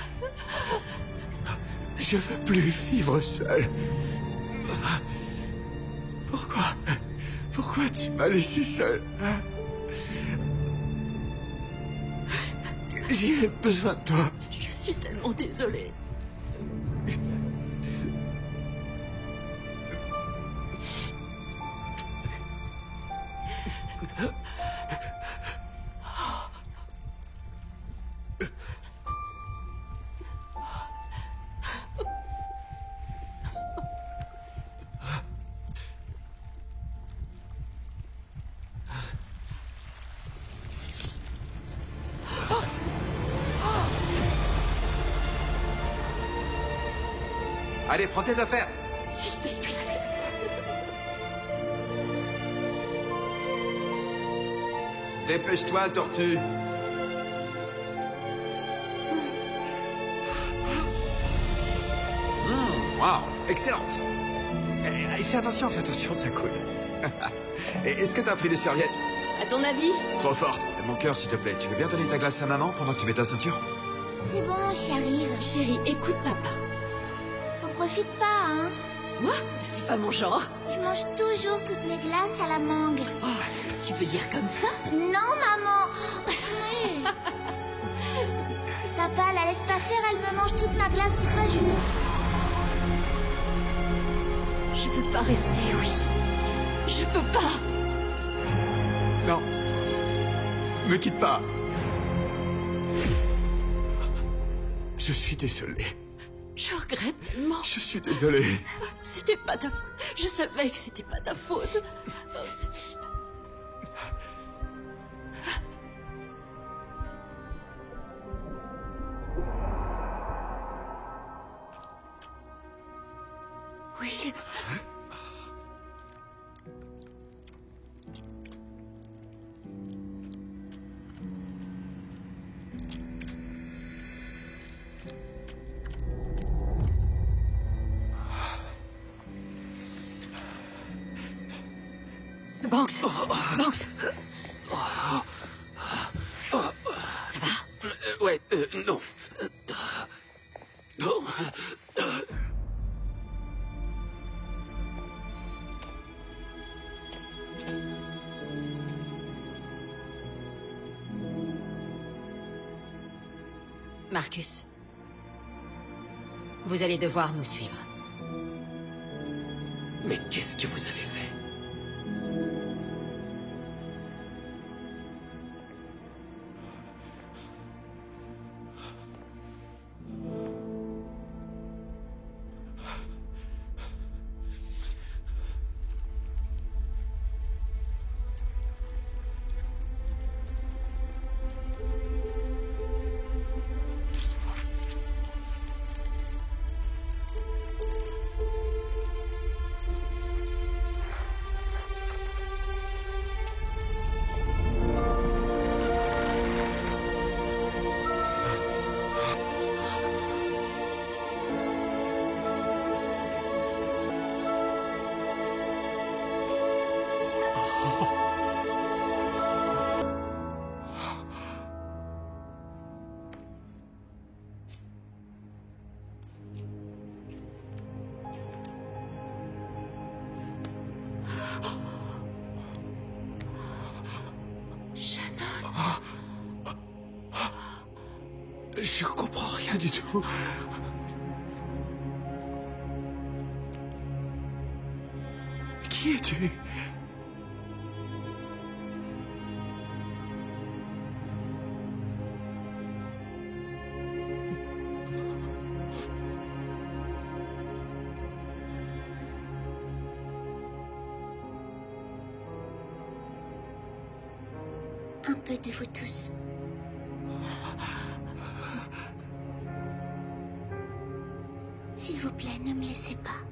C: Je veux plus vivre seul. Pourquoi tu m'as laissé seul? J'ai besoin de toi.
I: Je suis tellement désolée.
L: Allez, prends tes affaires.
I: S'il te plaît.
L: Dépêche-toi, tortue. Waouh, excellente. Et fais attention, ça coule. Et est-ce que t'as pris des serviettes?
I: À ton avis?
L: Trop forte. Mon cœur, s'il te plaît, tu veux bien donner ta glace à maman pendant que tu mets ta ceinture?
A: C'est bon, j'y arrive.
I: Chérie, écoute papa.
A: T'en profites pas, hein?
I: Quoi? C'est pas mon genre.
A: Tu manges toujours toutes mes glaces à la mangue.
I: Oh, tu peux dire comme ça?
A: Non, maman. Ouais. Papa, la laisse pas faire, elle me mange toute ma glace, c'est pas juste.
I: Je peux pas rester, oui. Je peux pas.
C: Non. Me quitte pas. Je suis désolé.
I: Je regrette tellement.
C: Je suis désolé.
I: C'était pas ta faute. Je savais que c'était pas ta faute. Will. Banks. Banks. Ça va?
B: Ouais, non. Non.
J: Marcus, vous allez devoir nous suivre.
B: Mais qu'est-ce que vous avez fait?
C: Je comprends rien du tout. Qui es-tu?
I: un peu de vous tous. S'il vous plaît, ne me laissez pas.